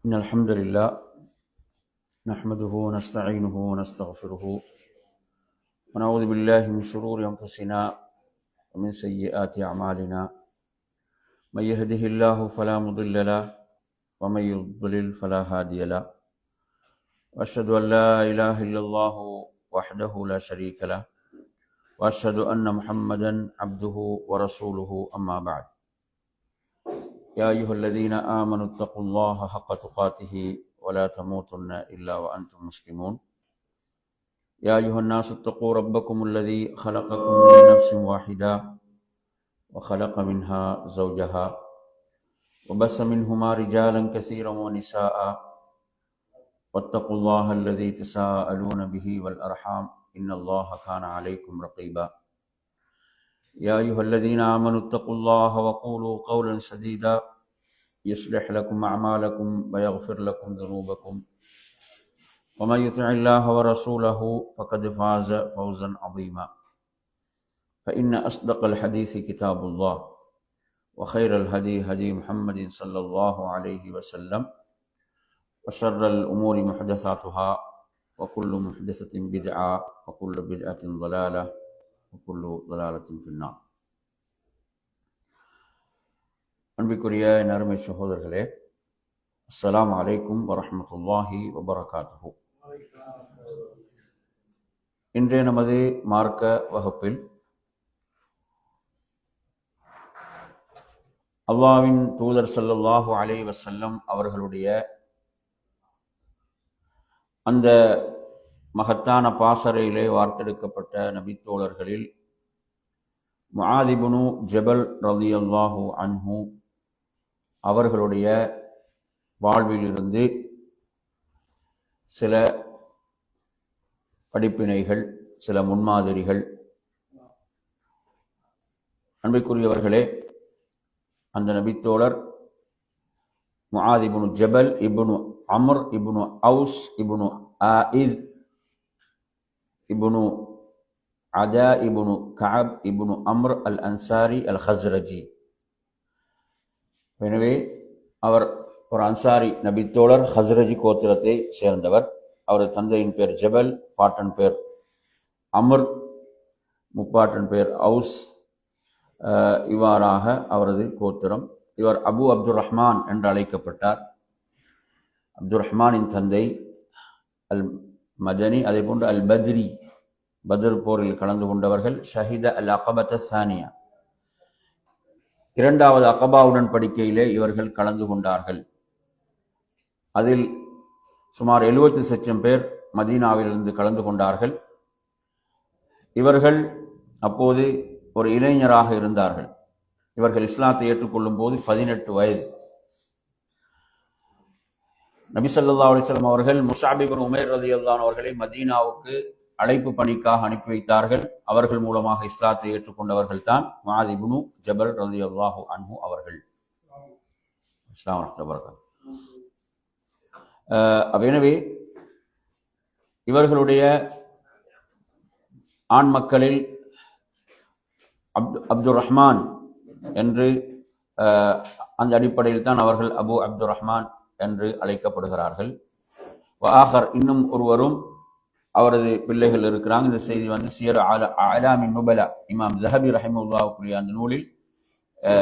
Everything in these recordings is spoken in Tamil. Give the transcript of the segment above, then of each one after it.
إن الحمد لله نحمده ونستعينه ونستغفره ونعوذ بالله من شرور أنفسنا ومن سيئات أعمالنا من يهده الله فلا مضل له ومن يضلل فلا هادي له وأشهد أن لا إله إلا الله وحده لا شريك له وأشهد أن محمدا عبده ورسوله أما بعد يا أيها الذين آمنوا اتقوا الله حق تقاته ولا تموتن إلا وأنتم مسلمون يا أيها الناس اتقوا ربكم الذي خلقكم من نفس واحدة وخلق منها زوجها وبث منهما رجالا كثيرا ونساء واتقوا الله الذي تساءلون به والأرحام إن الله كان عليكم رقيبا يا أيها الذين آمنوا اتقوا الله وقولوا قولا سديدا يصلح لكم أعمالكم ويغفر لكم ذنوبكم ومن يطع الله ورسوله فقد فاز فوزا عظيما فإن أصدق الحديث كتاب الله وخير الهدي هدي محمد صلى الله عليه وسلم وشر الأمور محدثاتها وكل محدثة بدعة وكل بدعة ضلالة وكل ضلالة في النار. அன்பிற்குரிய என் அருமை சகோதரர்களே, அஸ்ஸலாமு அலைக்கும் வரஹ்மத்துல்லாஹி வபரகாத்துஹு. இன்றைய நமது மார்க்க வகுப்பில் அல்லாஹ்வின் தூதர் ஸல்லல்லாஹு அலைஹி வஸல்லம் அவர்களுடைய அந்த மகத்தான பாசறையிலே வார்த்தெடுக்கப்பட்ட நபித்தோழர்களில் முஆத் இப்னு ஜபல் ரலியல்லாஹு அன்ஹு அவர்களுடைய வாழ்விலிருந்து சில படிப்பினைகள், சில முன்மாதிரிகள். அன்பிற்குரியவர்களே, அந்த நபித்தோழர் முஆத் இப்னு ஜபல் இப்னு அம்ர் இப்னு அவுஸ் இப்னு ஆஇத் இப்னு அதா இப்னு கஅப் இப்னு அம்ர் அல் அன்சாரி அல் ஹஸ்ரஜி. எனவே அவர் ஒரு அன்சாரி நபித்தோழர், ஹஸ்ரஜி கோத்திரத்தை சேர்ந்தவர். அவரது தந்தையின் பேர் ஜபல், பாட்டன் பேர் அம்ர், முப்பாட்டன் பேர் அவுஸ். இவ்வாறாக அவரது கோத்திரம். இவர் அபு அப்துர் ரஹ்மான் என்று அழைக்கப்பட்டார். அப்துர் ரஹ்மானின் தந்தை அல் மதனி, அதே போன்று அல் பத்ரி, பத்ர் போரில் கலந்து கொண்டவர்கள். ஷஹீத அல் அகபத் சானியா, இரண்டாவது அகபா உடன்படிக்கையிலே இவர்கள் கலந்து கொண்டார்கள். அதில் சுமார் 70 லட்சம் பேர் மதீனாவிலிருந்து கலந்து கொண்டார்கள். இவர்கள் அப்போது ஒரு இளைஞராக இருந்தார்கள். இவர்கள் இஸ்லாத்தை ஏற்றுக்கொள்ளும் போது 18 வயது. நபி ஸல்லல்லாஹு அலைஹி வஸல்லம் அவர்கள் முஸ்அப் இப்னு உமைர் ரலியல்லாஹு அன்ஹு அவர்களை மதீனாவுக்கு அழைப்பு பணிக்காக அனுப்பி வைத்தார்கள். அவர்கள் மூலமாக இஸ்லாத்தை ஏற்றுக்கொண்டவர்கள் தான் முஆத் இப்னு ஜபல் ரலியல்லாஹு அன்ஹு அவர்கள். அஸ்ஸலாமு அலைக்கும் வரஹ்மத்துல்லாஹி. எனவே இவர்களுடைய ஆண் மக்களில் அப்துர் ரஹ்மான் என்று அந்த அடிப்படையில் தான் அவர்கள் அபு அப்துர் ரஹ்மான் என்று அழைக்கப்படுகிறார்கள். ஆகர், இன்னும் ஒருவரும் அவரது பிள்ளைகள் இருக்கிறாங்க. இந்த செய்தி சியர் அலாமின் நுபலா, இமாம் ஸஹபி ரஹிமஹுல்லாஹுடைய அந்த நூலில்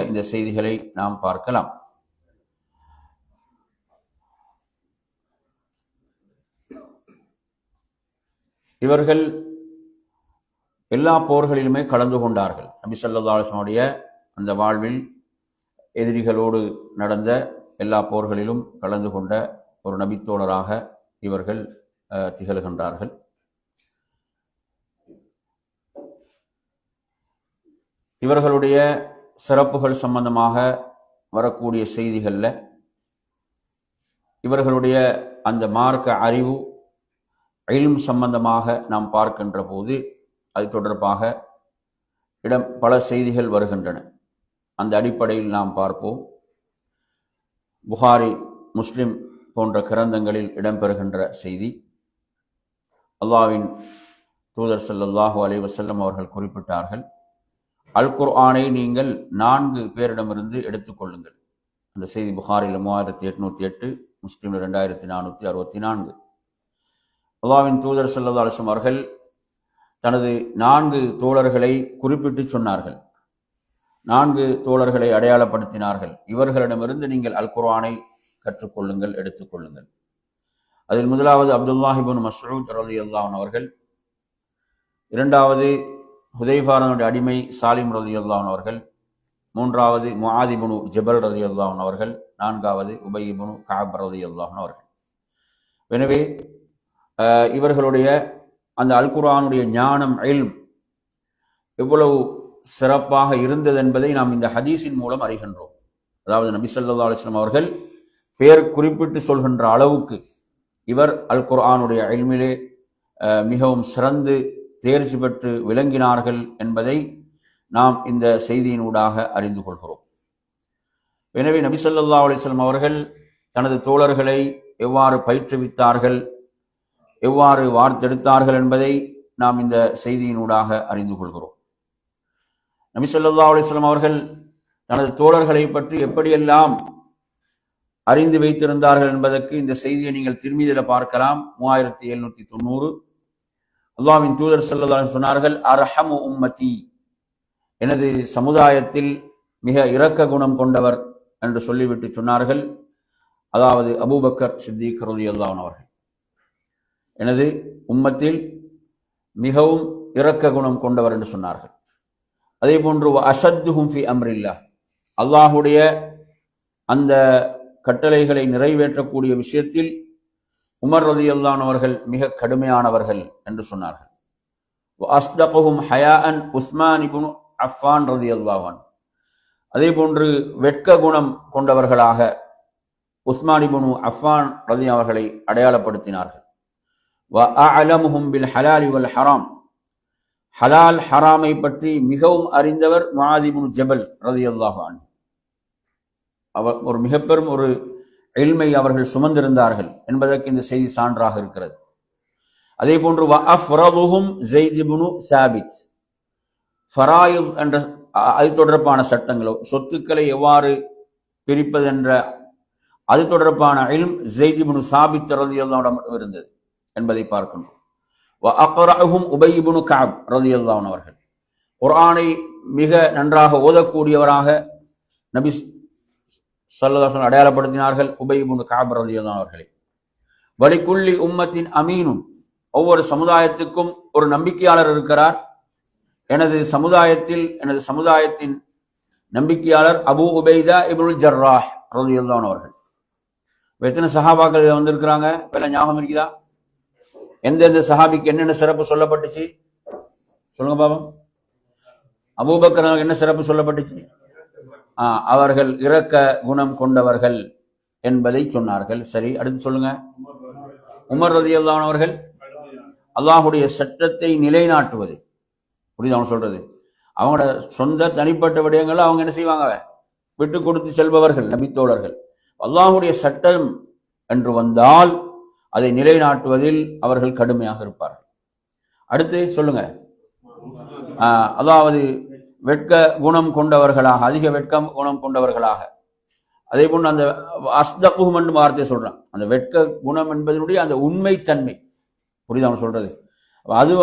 இந்த செய்திகளை நாம் பார்க்கலாம். இவர்கள் எல்லா போர்களிலுமே கலந்து கொண்டார்கள். நபி ஸல்லல்லாஹு அலைஹி வஸல்லம் அந்த வாழ்வில் எதிரிகளோடு நடந்த எல்லா போர்களிலும் கலந்து கொண்ட ஒரு நபித்தோழராக இவர்கள் திகழ்கின்றார்கள். இவர்களுடைய சிறப்புகள் சம்பந்தமாக வரக்கூடிய செய்திகளில் இவர்களுடைய அந்த மார்க்க அறிவு, இல்ம் சம்பந்தமாக நாம் பார்க்கின்ற போது அது தொடர்பாக பல செய்திகள் வருகின்றன. அந்த அடிப்படையில் நாம் பார்ப்போம். புகாரி, முஸ்லிம் போன்ற கிரந்தங்களில் இடம்பெறுகின்ற செய்தி. அல்லாஹ்வின் தூதர் ஸல்லல்லாஹு அலைஹி வஸல்லம் அவர்கள் குறிப்பிட்டார்கள், அல் குர்ஆனை நீங்கள் 4 பேரிடமிருந்து எடுத்துக்கொள்ளுங்கள். அந்த செய்தி புகாரில் 3808, முஸ்லிம் 2464. அல்லாஹ்வின் தூதர் ஸல்லல்லாஹு அலைஹி வஸல்லம் அவர்கள் தனது 4 தோழர்களை குறிப்பிட்டு சொன்னார்கள். 4 தோழர்களை அடையாளப்படுத்தினார்கள். இவர்களிடமிருந்து நீங்கள் அல் குர்ஆனை கற்றுக்கொள்ளுங்கள், எடுத்துக்கொள்ளுங்கள். அதில் முதலாவது அப்துல்லாஹ் இப்னு மஸ்ஊத் ரலியல்லாஹு அன்ஹு அவர்கள், இரண்டாவது ஹுதைஃபாவுடைய அடிமை சாலிம் ரலியல்லாஹு அன்ஹு அவர்கள், மூன்றாவது முஆத் இப்னு ஜபல் ரலியல்லாஹு அன்ஹு அவர்கள், நான்காவது உபை இப்னு கஅப் ரலியல்லாஹு அன்ஹு அவர்கள். எனவே இவர்களுடைய அந்த அல் குர்ஆனுடைய ஞானம், இல்ம் எவ்வளவு சிறப்பாக இருந்தது என்பதை நாம் இந்த ஹதீஸின் மூலம் அறிகின்றோம். அதாவது நபி ஸல்லல்லாஹு அலைஹி வஸல்லம் அவர்கள் பெயர் குறிப்பிட்டு சொல்கின்ற அளவுக்கு இவர் அல் குர்ஆனுடைய இல்மிலே மிகவும் சிறந்து தேர்ச்சி பெற்று விளங்கினார்கள் என்பதை நாம் இந்த செய்தியினூடாக அறிந்து கொள்கிறோம். எனவே நபி ஸல்லல்லாஹு அலைஹி வஸல்லம் அவர்கள் தனது தோழர்களை எவ்வாறு பயிற்றுவித்தார்கள், எவ்வாறு வார்த்தெடுத்தார்கள் என்பதை நாம் இந்த செய்தியினூடாக அறிந்து கொள்கிறோம். நபி ஸல்லல்லாஹு அலைஹி வஸல்லம் அவர்கள் தனது தோழர்களை பற்றி எப்படியெல்லாம் அறிந்து வைத்திருந்தார்கள் என்பதற்கு இந்த செய்தியை நீங்கள் திருமீதில பார்க்கலாம். 3790. அல்லாஹ்வின் தூதர் ஸல்லல்லாஹு அலைஹி சொன்னார்கள், அர்ஹமு உம்மதி, எனது சமுதாயத்தில் மிக இரக்க குணம் கொண்டவர் என்று சொல்லிவிட்டு சொன்னார்கள். அதாவது அபூபக்கர் சித்திக் ரலியல்லாஹு அன்ஹு அவர்கள் எனது உம்மத்தில் மிகவும் இரக்க குணம் கொண்டவர் என்று சொன்னார்கள். அதே போன்று அஷத்துஹும் ஃபி அம்ரில்லாஹ், அல்லாஹுடைய அந்த கட்டளைகளை நிறைவேற்றக்கூடிய விஷயத்தில் உமர் ரலியல்லாஹு அன்ஹு அவர்கள் மிக கடுமையானவர்கள் என்று சொன்னார்கள். அஸ்தகுஹும் ஹயாஅன் உஸ்மான் இப்னு அஃபான் ரலியல்லாஹு அன்ஹு, அதே போன்று வெட்க குணம் கொண்டவர்களாக உஸ்மான் இப்னு அஃபான் ரலியல்லாஹு அவர்களை அடையாளப்படுத்தினார்கள். வஅஅலமுஹும் பில் ஹலாலி வல் ஹராம், ஹலால் ஹராமை பற்றி மிகவும் அறிந்தவர் முஆத் இப்னு ஜபல் ரலியல்லாஹு அன்ஹு. அவர் ஒரு மிக பெரும் ஒரு இல்மை அவர்கள் சுமந்திருந்தார்கள் என்பதற்கு இந்த செய்தி சான்றாக இருக்கிறது. அதே போன்று வஅஃரதுஹும் ஸைத் இப்னு சாபித், ஃபராயித் என்ற அது தொடர்பான சட்டங்களோ, சொத்துக்களை எவ்வாறு பிரிப்பது என்ற அது தொடர்பான இல்ம் ஸைத் இப்னு சாபித் ரலியல்லாஹு அன்ஹு இருந்தது என்பதை பார்க்கணும். வஅக்ரஅஹும் உபை இப்னு கஅப் ரலியல்லாஹு அன்ஹு அவர்கள் குர்ஆனை மிக நன்றாக ஓதக்கூடியவராக நபி ஸல்லல்லாஹு அலைஹி வஸல்லம் அடையாளப்படுத்தினார்கள் உபை இப்னு கஅப் ரலியல்லாஹு அன்ஹு அவர்களை. வலிகுல்லி உம்மத்தின் அமீனுன், ஒவ்வொரு சமுதாயத்துக்கும் ஒரு நம்பிக்கையாளர் இருக்கிறார். எனது சமுதாயத்தின் நம்பிக்கையாளர் அபூ உபைதா இப்னுல் ஜர்ராஹ் ரலியல்லாஹு அன்ஹு அவர்கள். எத்தனை சஹாபாக்கள் வந்திருக்கிறாங்க இப்ப ஞாபகம் இருக்குதா? எந்தெந்த சஹாபிக்கு என்னென்ன சிறப்பு சொல்லப்பட்டுச்சு சொல்லுங்க பாபம். அபூபக்கர் என்ன சிறப்பு சொல்லப்பட்டுச்சு? அவர்கள் இரக்க குணம் கொண்டவர்கள் என்பதை சொன்னார்கள். சரி, அடுத்து சொல்லுங்க. உமர் ரலியல்லாஹு அன்ஹு அவர்கள் அல்லாஹுடைய சட்டத்தை நிலைநாட்டுவது. புரியுது அவங்க சொல்றது? அவங்களோட சொந்த தனிப்பட்ட விடயங்களை அவங்க என்ன செய்வாங்க, விட்டு கொடுத்து செல்பவர்கள் நபித்தோழர்கள். அல்லாஹுடைய சட்டம் என்று வந்தால் அதை நிலைநாட்டுவதில் அவர்கள் கடுமையாக இருப்பார்கள். அடுத்து சொல்லுங்க. அதாவது வெட்க குணம் கொண்டவர்களாக, அதிக வெட்க குணம் கொண்டவர்களாக. அதே போன்று அந்த அஸ்தகுஹும் என்று வார்த்தையை சொல்றான். அந்த வெட்க குணம் என்பதனுடைய அந்த உண்மைத்தன்மை, புரியுது அவங்க சொல்றது? அது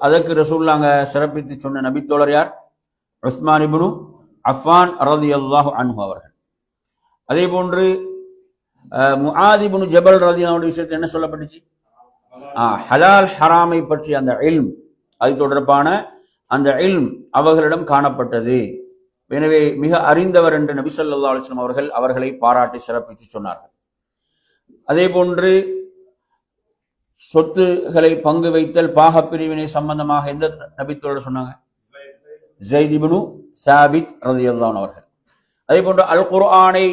அதற்கு ரசூலுல்லாஹ் சிறப்பித்து சொன்ன நபித்தோழர் யார்? உஸ்மான் இப்னு அஃபான் ரலியல்லாஹு அன்ஹு அவர்கள். அதே போன்று முஆத் இப்னு ஜபல் ரலியல்லாஹு அன்ஹு விஷயத்தில் என்ன சொல்லப்பட்டுச்சு? ஹலால் ஹராமை பற்றி அந்த இல்ம், அது தொடர்பான அந்த இல்ம் அவர்களிடம் காணப்பட்டது. எனவே மிக அறிந்தவர் என்று நபி ஸல்லல்லாஹு அலைஹி வஸல்லம் அவர்கள் அவர்களை பாராட்டி சிறப்பித்து சொன்னார்கள். அதே போன்று சொத்துக்களை பங்கு வைத்தல், பாகப்பிரிவினை சம்பந்தமாக எந்த நபித்தோழர் சொன்னாங்க? ஸைத் இப்னு சாபித் ரலியல்லாஹு அன்ஹு அவர்கள். அதே போன்று அல் குர்ஆனை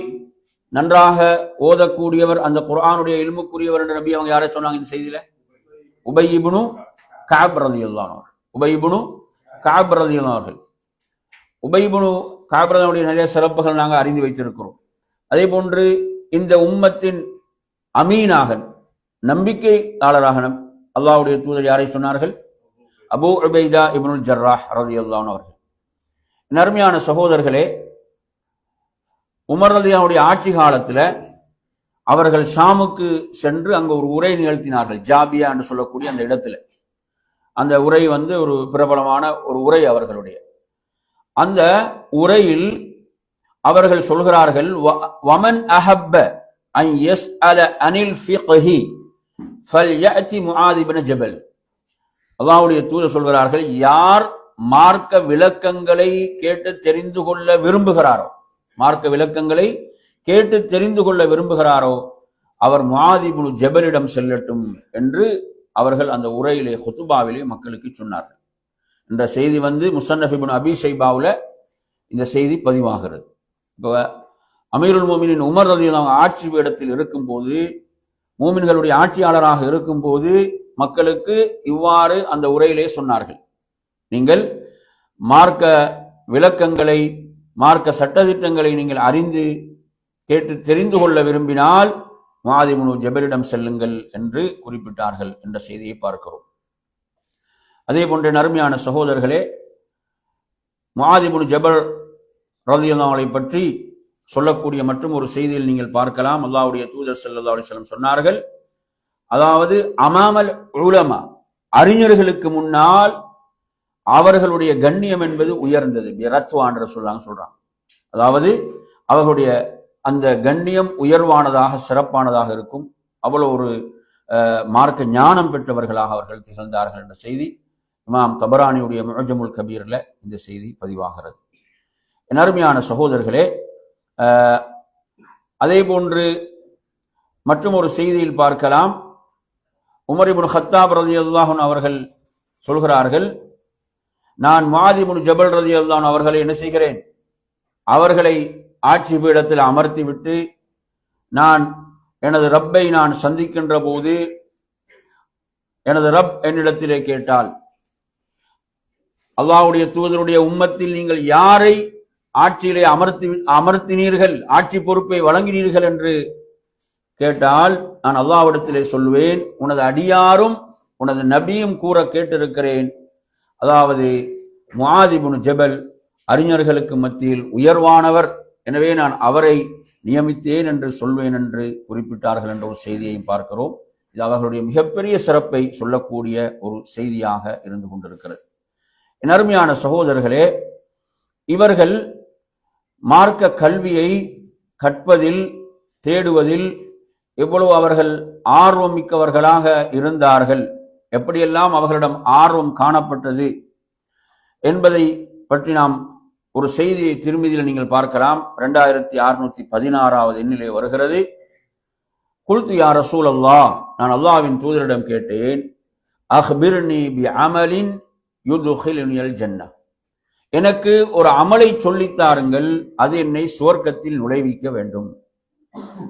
நன்றாக ஓதக்கூடியவர், அந்த குர்ஆனுடைய இல்முக்குரியவர் என்ற நபி அவங்க யாரை சொன்னாங்க இந்த செய்தியில? உபை இப்னு கஅப் ரலியல்லாஹு அன்ஹு. உபை இப்னு கஅப் ரலியல்லாஹு அவர்கள். உபை இப்னு கஅப் ரலியல்லாஹு நிறைய சிறப்புகள் நாங்கள் அறிந்து வைத்திருக்கிறோம். அதே போன்று இந்த உம்மத்தின் அமீனாக, நம்பிக்கையாளராக அல்லாஹ்வுடைய தூதர் யாரை சொன்னார்கள்? அபூ உபைதா இப்னுல் ஜர்ராஹ் ரலியல்லாஹு அன்ஹு அவர்கள். அருமையான சகோதரர்களே, உமர் ரலியல்லாஹு ஆட்சி காலத்தில் அவர்கள் ஷாமுக்கு சென்று அங்கு ஒரு உரை நிகழ்த்தினார்கள். ஜாபியா என்று சொல்லக்கூடிய அந்த இடத்துல அந்த உரை ஒரு பிரபலமான ஒரு உரை அவர்களுடைய. அந்த உரையில் அவர்கள் சொல்கிறார்கள், வமன் அஹப்ப அன் யஸ்அல அனில் ஃபிக்ஹி ஃபல்யஅதி முஆத் இப்னு ஜபல். அல்லாஹ்வுடைய தூதர் சொல்கிறார்கள், யார் மார்க்க விளக்கங்களை கேட்டு தெரிந்து கொள்ள விரும்புகிறாரோ, மார்க்க விளக்கங்களை கேட்டு தெரிந்து கொள்ள விரும்புகிறாரோ அவர் முஆத் இப்னு ஜபலிடம் செல்லட்டும் என்று அவர்கள் அந்த உரையிலே ஹுதுபாவிலே மக்களுக்கு சொன்னார்கள். என்ற செய்தி முஸன்னஃப் இப்னு அபீ ஷைபாவுல இந்த செய்தி பதிவாகிறது. இப்போ அமீருல் மோமினின் உமர் ரலியல்லாஹு அன்ஹு ஆட்சி பீடத்தில் இருக்கும்போது, மூமின்களுடைய ஆட்சியாளராக இருக்கும்போது மக்களுக்கு இவ்வாறு அந்த உரையிலே சொன்னார்கள், நீங்கள் மார்க்க விளக்கங்களை மார்க்க சட்டதிட்டங்களை நீங்கள் அறிந்து கேட்டு தெரிந்து கொள்ள விரும்பினால் முஆத் இப்னு ஜபலிடம் செல்லுங்கள் என்று குறிப்பிட்டார்கள் என்ற செய்தியை பார்க்கிறோம். அதே போன்ற அருமையான சகோதரர்களே, முஆத் இப்னு ஜபல் ரலியல்லாஹு அன்ஹு பற்றி சொல்லக்கூடிய மற்றும் ஒரு செய்தியில் நீங்கள் பார்க்கலாம். அல்லாஹ்வுடைய தூதர் ஸல்லல்லாஹு அலைஹி வஸல்லம் சொன்னார்கள், அதாவது அமாமல் உலமா, அறிஞர்களுக்கு முன்னால் அவர்களுடைய கண்ணியம் என்பது உயர்ந்தது. ரத்வான் சொல்றாங்க. அதாவது அவர்களுடைய அந்த கண்ணியம் உயர்வானதாக சிறப்பானதாக இருக்கும். அவ்வளவு ஒரு மார்க்க ஞானம் பெற்றவர்களாக அவர்கள் திகழ்ந்தார்கள் என்ற செய்தி இமாம் தபரானியுடைய முஅஜமுல் கபீர்ல இந்த செய்தி பதிவாகிறது. என் அருமையான சகோதரர்களே, அதே போன்று மற்றும் ஒரு செய்தியில் பார்க்கலாம். உமர் இப்னு கத்தாப் ரலியல்லாஹு அன்ஹு அவர்கள் சொல்கிறார்கள், நான் முஆத் இப்னு ஜபல் ரலியல்லாஹு அன்ஹு அவர்களை என்ன செய்கிறேன், அவர்களை ஆட்சி பீடத்தில் அமர்த்திவிட்டு நான் எனது ரப்பை நான் சந்திக்கின்ற போது எனது ரப் என்னிடத்திலே கேட்டால், அல்லாஹ்வுடைய தூதருடைய உம்மத்தில் நீங்கள் யாரை ஆட்சியிலே அமர்த்தினீர்கள், ஆட்சி பொறுப்பை வழங்கினீர்கள் என்று கேட்டால் நான் அல்லாஹ்விடத்திலே சொல்வேன், உனது அடியாரும் உனது நபியும் கூற கேட்டிருக்கிறேன். அதாவது முஆத் இப்னு ஜபல் அறிஞர்களுக்கு மத்தியில் உயர்வானவர், எனவே நான் அவரை நியமித்தேன் என்று சொல்வேன் என்று குறிப்பிட்டார்கள் என்ற ஒரு செய்தியையும் பார்க்கிறோம். இது அவர்களுடைய மிகப்பெரிய சிறப்பை சொல்லக்கூடிய ஒரு செய்தியாக இருந்து கொண்டிருக்கிறது. என் அருமையான சகோதரர்களே, இவர்கள் மார்க்க கல்வியை கற்பதில் தேடுவதில் எவ்வளவு அவர்கள் ஆர்வம் மிக்கவர்களாக இருந்தார்கள், எப்படியெல்லாம் அவர்களிடம் ஆர்வம் காணப்பட்டது என்பதை பற்றி நாம் ஒரு செய்தியை திருமதியில் நீங்கள் பார்க்கலாம். 2616வது எண்ணிலே வருகிறது. குல்து யா ரசூலல்லாஹ், நான் அல்லாஹ்வின் தூதரிடம் கேட்டேன், அக்பிர்னி பி அமலின் யுத்கிலுனில் ஜன்னah, எனக்கு ஒரு அமலை சொல்லித்தாருங்கள், அது என்னை சுவர்க்கத்தில் நுழைவிக்க வேண்டும்,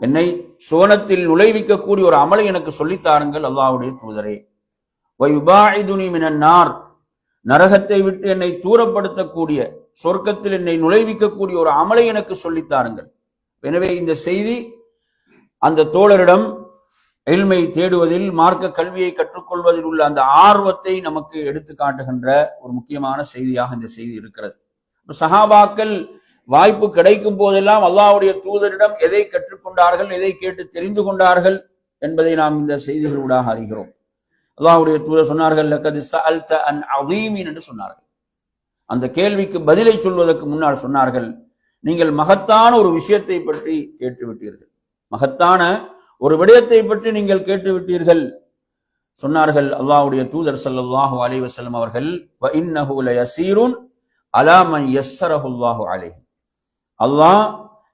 என்னை சுவனத்தில் நுழைவிக்கக்கூடிய ஒரு அமலை எனக்கு சொல்லித்தாருங்கள் அல்லாஹ்வுடைய தூதரே. வயுபாஇதுனி மினன் நார், நரகத்தை விட்டு என்னை தூரப்படுத்தக்கூடிய சொர்க்கத்தில் என்னை நுழைவிக்கக்கூடிய ஒரு அமலை எனக்கு சொல்லித்தாருங்கள். எனவே இந்த செய்தி அந்த தோழரிடம் இல்மை தேடுவதில் மார்க்க கல்வியை கற்றுக்கொள்வதில் உள்ள அந்த ஆர்வத்தை நமக்கு எடுத்து காட்டுகின்ற ஒரு முக்கியமான செய்தியாக இந்த செய்தி இருக்கிறது. சஹாபாக்கள் வாய்ப்பு கிடைக்கும் போதெல்லாம் அல்லாஹ்வுடைய தூதரிடம் எதை கற்றுக்கொண்டார்கள், எதை கேட்டு தெரிந்து கொண்டார்கள் என்பதை நாம் இந்த செய்திகளூடாக அறிகிறோம். அல்லாஹ்வுடைய தூதர் சொன்னார்கள், லக்கத் ஸஅல்த அன் அதீமின் என்று சொன்னார்கள். அந்த கேள்விக்கு பதிலை சொல்வதற்கு முன்னால் சொன்னார்கள், நீங்கள் மகத்தான ஒரு விஷயத்தை பற்றி கேட்டுவிட்டீர்கள், மகத்தான ஒரு விடயத்தை பற்றி நீங்கள் கேட்டுவிட்டீர்கள். சொன்னார்கள் அல்லாஹ்வுடைய தூதர் ஸல்லல்லாஹு அலைஹி வஸல்லம் அவர்கள், வ இன்னஹு லயஸீருன் அலா மன் யஸ்ஸரஹு அல்லாஹு அலைஹி, அல்லாஹ்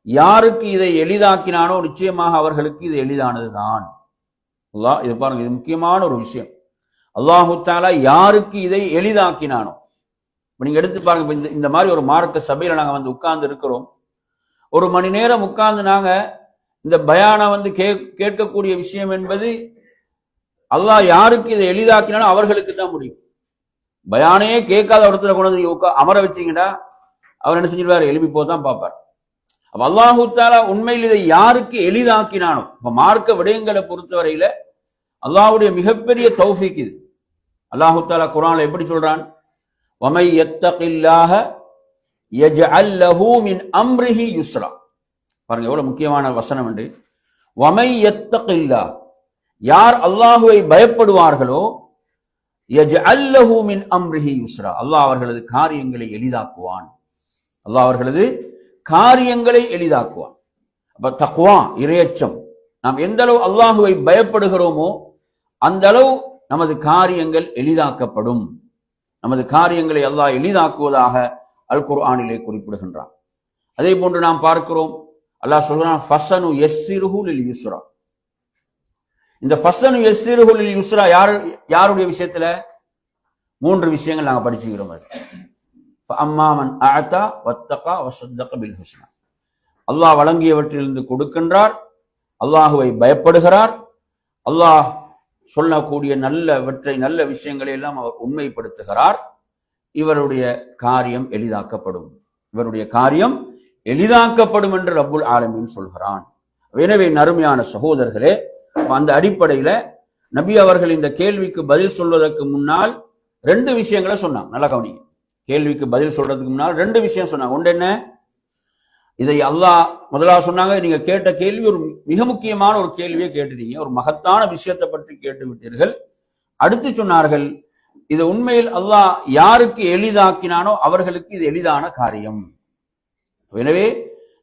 யாருக்கு இதை எளிதாக்கினானோ நிச்சயமாக அவர்களுக்கு இது எளிதானதுதான். அல்லாஹ், இது பாருங்க, இது முக்கியமான ஒரு விஷயம். அல்லாஹு தஆலா யாருக்கு இதை எளிதாக்கினானோ, நீங்க எடுத்து பாருங்க, இந்த மாதிரி ஒரு மார்க்க சபையில நாங்க உட்கார்ந்து இருக்கிறோம், ஒரு மணி நேரம் உட்கார்ந்து நாங்க இந்த பயானை கேட்கக்கூடிய விஷயம் என்பது அல்லாஹ் யாருக்கு இதை எளிதாக்கினானோ அவர்களுக்கு தான் முடியும். பயானையே கேட்காத இடத்துல கொண்டு அமர வச்சீங்கன்னா அவர் என்ன செஞ்சிருவாரு, எழுப்பி போதான் பார்ப்பார். அப்ப அல்லாஹு தஆலா உண்மையில் இதை யாருக்கு எளிதாக்கினானோ, இப்ப மார்க்க விடயங்களை பொறுத்தவரையில அல்லாஹ்வுடைய மிகப்பெரிய தௌஃபீக் இது. அல்லாஹு தஆலா குர்ஆன்ல எப்படி சொல்றான், வமை யத்தகில்லாஹ யஜ்அல் லஹு மின் அம்ரிஹி யுஸ்ரா. பாருங்க எவ்வளவு முக்கியமான வசனம் என்று. வமை யத்தகில்லாஹ், யார் அல்லாஹுவை பயப்படுவார்களோ, யஜ்அல் லஹு மின் அம்ரிஹி யுஸ்ரா, அல்லாஹ் அவர்களது காரியங்களை எளிதாக்குவான். அல்லாஹ் அவர்களது காரியங்களை எளிதாக்குவான். அப்ப தக்வா, இறையச்சம், நாம் எந்த அளவு அல்லாஹுவை பயப்படுகிறோமோ அந்த அளவு நமது காரியங்கள் எளிதாக்கப்படும். நமது காரியங்களை அல்லாஹ் எளிதாக்குவதாக அல் குர்ஆனிலே குறிப்பிடுகின்றான். அதே போன்று நாம் பார்க்கிறோம், அல்லாஹ் சொல்றான் ஃபஸனு யஸ்ஸிருஹு லில் யுஸ்ரா. இந்த ஃபஸனு யஸ்ஸிருஹு லில் யுஸ்ரா யாருடைய விஷயத்துல? 3 விஷயங்கள் நாங்க படிச்சுக்கிறோம். ஃபஅம்மா மன் அஅதா வத்தகா வஸத்தக பில் ஹுஸ்னா, அல்லாஹ் வழங்கியவற்றிலிருந்து கொடுக்கின்றார், அல்லாஹுவை பயப்படுகிறார், அல்லாஹ் சொல்லக்கூடிய நல்ல விஷயங்களை எல்லாம் அவர் உண்மைப்படுத்துகிறார், இவருடைய காரியம் எளிதாக்கப்படும், இவருடைய காரியம் எளிதாக்கப்படும் என்று ரப்புல் ஆலமீன் சொல்கிறான். எனவே நறுமையான சகோதரர்களே, அந்த அடிப்படையில நபி அவர்கள் இந்த கேள்விக்கு பதில் சொல்வதற்கு முன்னால் 2 விஷயங்களை சொன்னாங்க. நல்லா கவனிங்க. கேள்விக்கு பதில் சொல்றதுக்கு முன்னால் 2 விஷயம் சொன்னாங்க. ஒன்று என்ன? இதை அல்லாஹ் முதலாவது சொன்னாங்க, நீங்க கேட்ட கேள்வி ஒரு மிக முக்கியமான ஒரு கேள்வியை கேட்டுட்டீங்க, ஒரு மகத்தான விஷயத்தை பற்றி கேட்டு விட்டீர்கள். அடுத்து சொன்னார்கள், இது உண்மையில் அல்லாஹ் யாருக்கு எளிதாக்கினானோ அவர்களுக்கு இது எளிதான காரியம். எனவே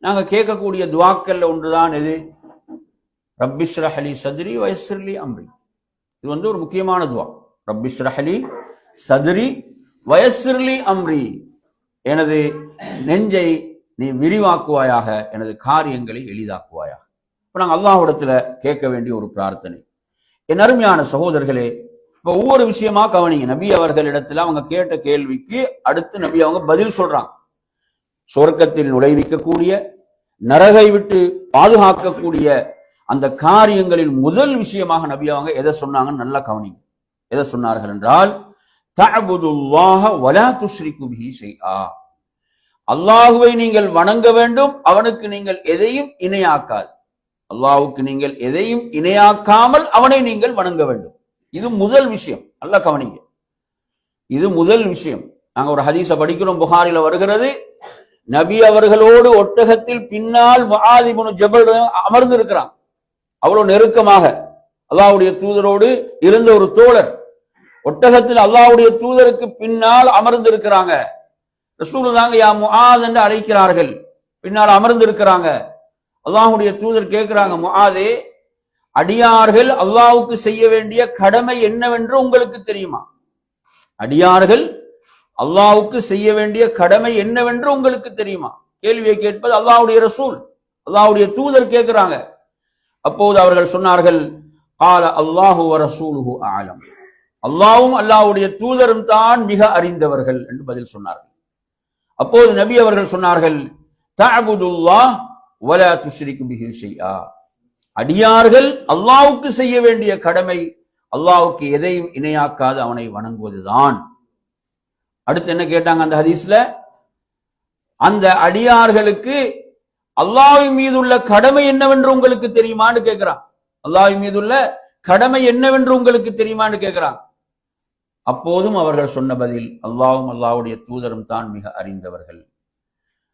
நாங்க கேட்கக்கூடிய துவாக்கள்ல ஒன்றுதான் எது? ரப்பிஷ்ரஹ் லி சத்ரி வயஸ்ஸிர் லி அம்ரி. இது ஒரு முக்கியமான துவா. ரப்பிஷ்ரஹ் லி சத்ரி வயஸ்ஸிர் லி அம்ரி, எனது நெஞ்சை நீ விரிவாக்குவாயாக, எனது காரியங்களை எளிதாக்குவாயாக. இப்ப நாங்கள் அல்லாஹ்விடத்துல கேட்க வேண்டிய ஒரு பிரார்த்தனை. என் அருமையான சகோதரர்களே, இப்ப ஒவ்வொரு விஷயமா கவனிங்க. நபி அவர்களிடத்துல அவங்க கேட்ட கேள்விக்கு அடுத்து நபி அவங்க பதில் சொல்றாங்க. சொர்க்கத்தில் நுழைவிக்கக்கூடிய, நரகை விட்டு பாதுகாக்கக்கூடிய அந்த காரியங்களில் முதல் விஷயமாக நபி அவங்க எதை சொன்னாங்கன்னு நல்லா கவனிங்க. எதை சொன்னார்கள் என்றால், தஅபுதுல்லாஹ வலா துஷ்ரிகு பிஹி ஷைஆ, அல்லாஹுவை நீங்கள் வணங்க வேண்டும், அவனுக்கு நீங்கள் எதையும் இணையாக்காது. அல்லாஹுக்கு நீங்கள் எதையும் இணையாக்காமல் அவனை நீங்கள் வணங்க வேண்டும். இது முதல் விஷயம். நல்லா கவனிங்க, இது முதல் விஷயம். நாங்க ஒரு ஹதீஸ படிக்கிறோம், புகாரில வருகிறது, நபி அவர்களோடு ஒட்டகத்தில் பின்னால் முஆத் இப்னு ஜபல் அமர்ந்து இருக்கிறான். அவ்வளவு நெருக்கமாக அல்லாஹ்வுடைய தூதரோடு இருந்த ஒரு தோழர் ஒட்டகத்தில் அல்லாஹ்வுடைய தூதருக்கு பின்னால் அமர்ந்து இருக்கிறாங்க. ரசூலுல்லாஹ் யா முஆத் என்று அழைக்கிறார்கள், பின்னால் அமர்ந்து இருக்கிறாங்க. அல்லாஹ்வுடைய தூதர் கேட்கிறாங்க, முஆதே, அடியார்கள் அல்லாஹ்வுக்கு செய்ய வேண்டிய கடமை என்னவென்று உங்களுக்கு தெரியுமா? அடியார்கள் அல்லாஹ்வுக்கு செய்ய வேண்டிய கடமை என்னவென்று உங்களுக்கு தெரியுமா? கேள்வியை கேட்பது அல்லாஹ்வுடைய ரசூல், அல்லாஹ்வுடைய தூதர் கேட்கிறாங்க. அப்போது அவர்கள் சொன்னார்கள், கால அல்லாஹு வ ரசூலுஹு அஅலம், அல்லாஹ்வும் அல்லாஹ்வுடைய தூதரும் தான் மிக அறிந்தவர்கள் என்று பதில் சொன்னார்கள். அப்போது நபி அவர்கள் சொன்னார்கள், தஅபுதுல்லாஹ் வலா துஷ்ரிகு பிஹி ஷைஆ, அடியார்கள் அல்லாஹ்வுக்கு செய்ய வேண்டிய கடமை அல்லாஹ்வுக்கு எதையும் இணையாக்காது அவனை வணங்குவதுதான். அடுத்து என்ன கேட்டாங்க அந்த ஹதீஸ்ல? அந்த அடியார்களுக்கு அல்லாஹ்வின் மீது உள்ள கடமை என்னவென்று உங்களுக்கு தெரியுமான்னு கேட்கிறான். அல்லாஹ்வின் மீது உள்ள கடமை என்னவென்று உங்களுக்கு தெரியுமான்னு கேட்கிறான். அப்போதும் அவர்கள் சொன்ன பதில், அல்லாஹ்வும் அல்லாஹ்வுடைய தூதரும் தான் மிக அறிந்தவர்கள்.